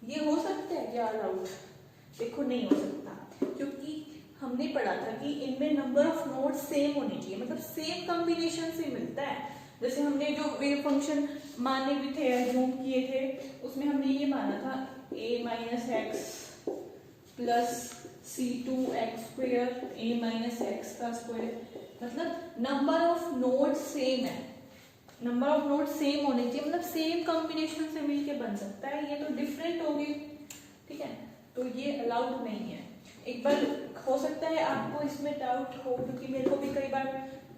ये हो सकता है क्या अलाउड, देखो नहीं हो सकता, क्योंकि हमने पढ़ा था कि इनमें नंबर ऑफ नोड सेम होने चाहिए, मतलब सेम कॉम्बिनेशन से मिलता है। जैसे हमने जो वेव फंक्शन माने भी थे, अज्यूम किए थे, उसमें हमने ये माना था a minus x plus c2x² a minus x का स्क्वायर, मतलब नंबर ऑफ नोड सेम है, नंबर ऑफ नोड सेम होने चाहिए, मतलब सेम कॉम्बिनेशन से मिलके बन सकता है। ये तो डिफरेंट होगी, ठीक है, तो ये अलाउड नहीं है। एक बार हो सकता है आपको इसमें डाउट हो, क्योंकि मेरे को भी कई बार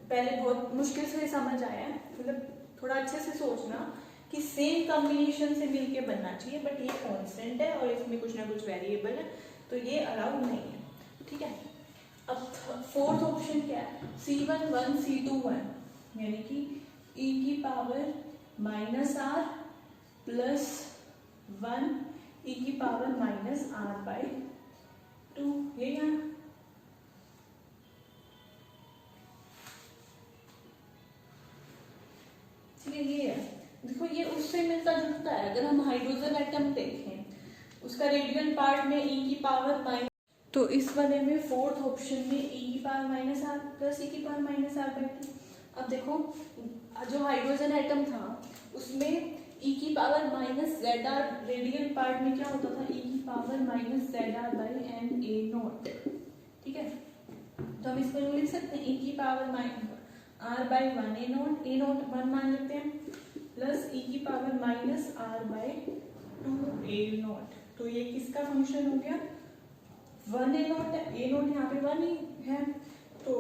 पहले बहुत मुश्किल से समझ आया है, मतलब थोड़ा अच्छे से सोचना कि सेम कॉम्बिनेशन से मिलके बनना चाहिए, बट ये कांस्टेंट है और इसमें कुछ ना कुछ वेरिएबल है, तो ये अलाउड नहीं है, ठीक है। अब फोर्थ ऑप्शन क्या है, c1 1 c2 1, यानी कि e की power minus r plus 1 e की पावर माइनस आर बाई 2, ये यहाँ ये है। देखो ये उससे मिलता जुलता है, अगर हम हाइड्रोजन एटम देखें उसका रेडियल पार्ट में e की पावर माइनस, तो इस वाले में फोर्थ ऑप्शन में e की power minus r plus e की पावर माइनस आर बाई 2। अब देखो जो हाइड्रोजन एटम था उसमें e की power minus z r, radial part में क्या होता था, e की power minus z r by n a naught, ठीक है। तो हम इसको लिख सकते हैं e की power minus r by 1 a naught 1 मान लेते हैं, प्लस e की power minus r by 2 a naught. तो ये किसका फंक्शन हो गया, 1 ए नॉट है, ए नॉट यहाँ पे 1 ही है, तो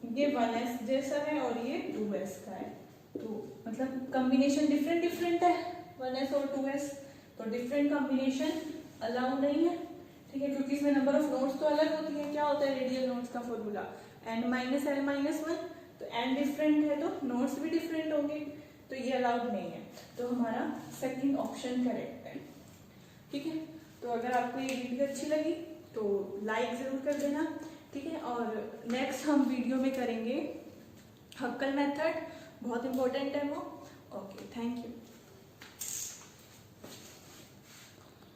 ये 1s जैसा है और ये 2s का है, तो मतलब कॉम्बिनेशन डिफरेंट डिफरेंट है 1s और 2s, तो डिफरेंट कॉम्बिनेशन अलाउ नहीं है, ठीक है, क्योंकि इसमें नंबर ऑफ नोड्स तो अलग होती है। क्या होता है रेडियल नोड्स का formula n minus l minus 1, तो n डिफरेंट है तो नोड्स भी डिफरेंट होंगे, तो ये अलाउड नहीं है, तो हमारा सेकंड ऑप्शन करेक्ट है, ठीक है। तो अगर आपको ये वीडियो अच्छी लगी तो लाइक जरूर कर देना, ठीक है, और नेक्स्ट हम वीडियो में करेंगे हक्कल मेथड, बहुत इंपॉर्टेंट है वो। Okay, thank you.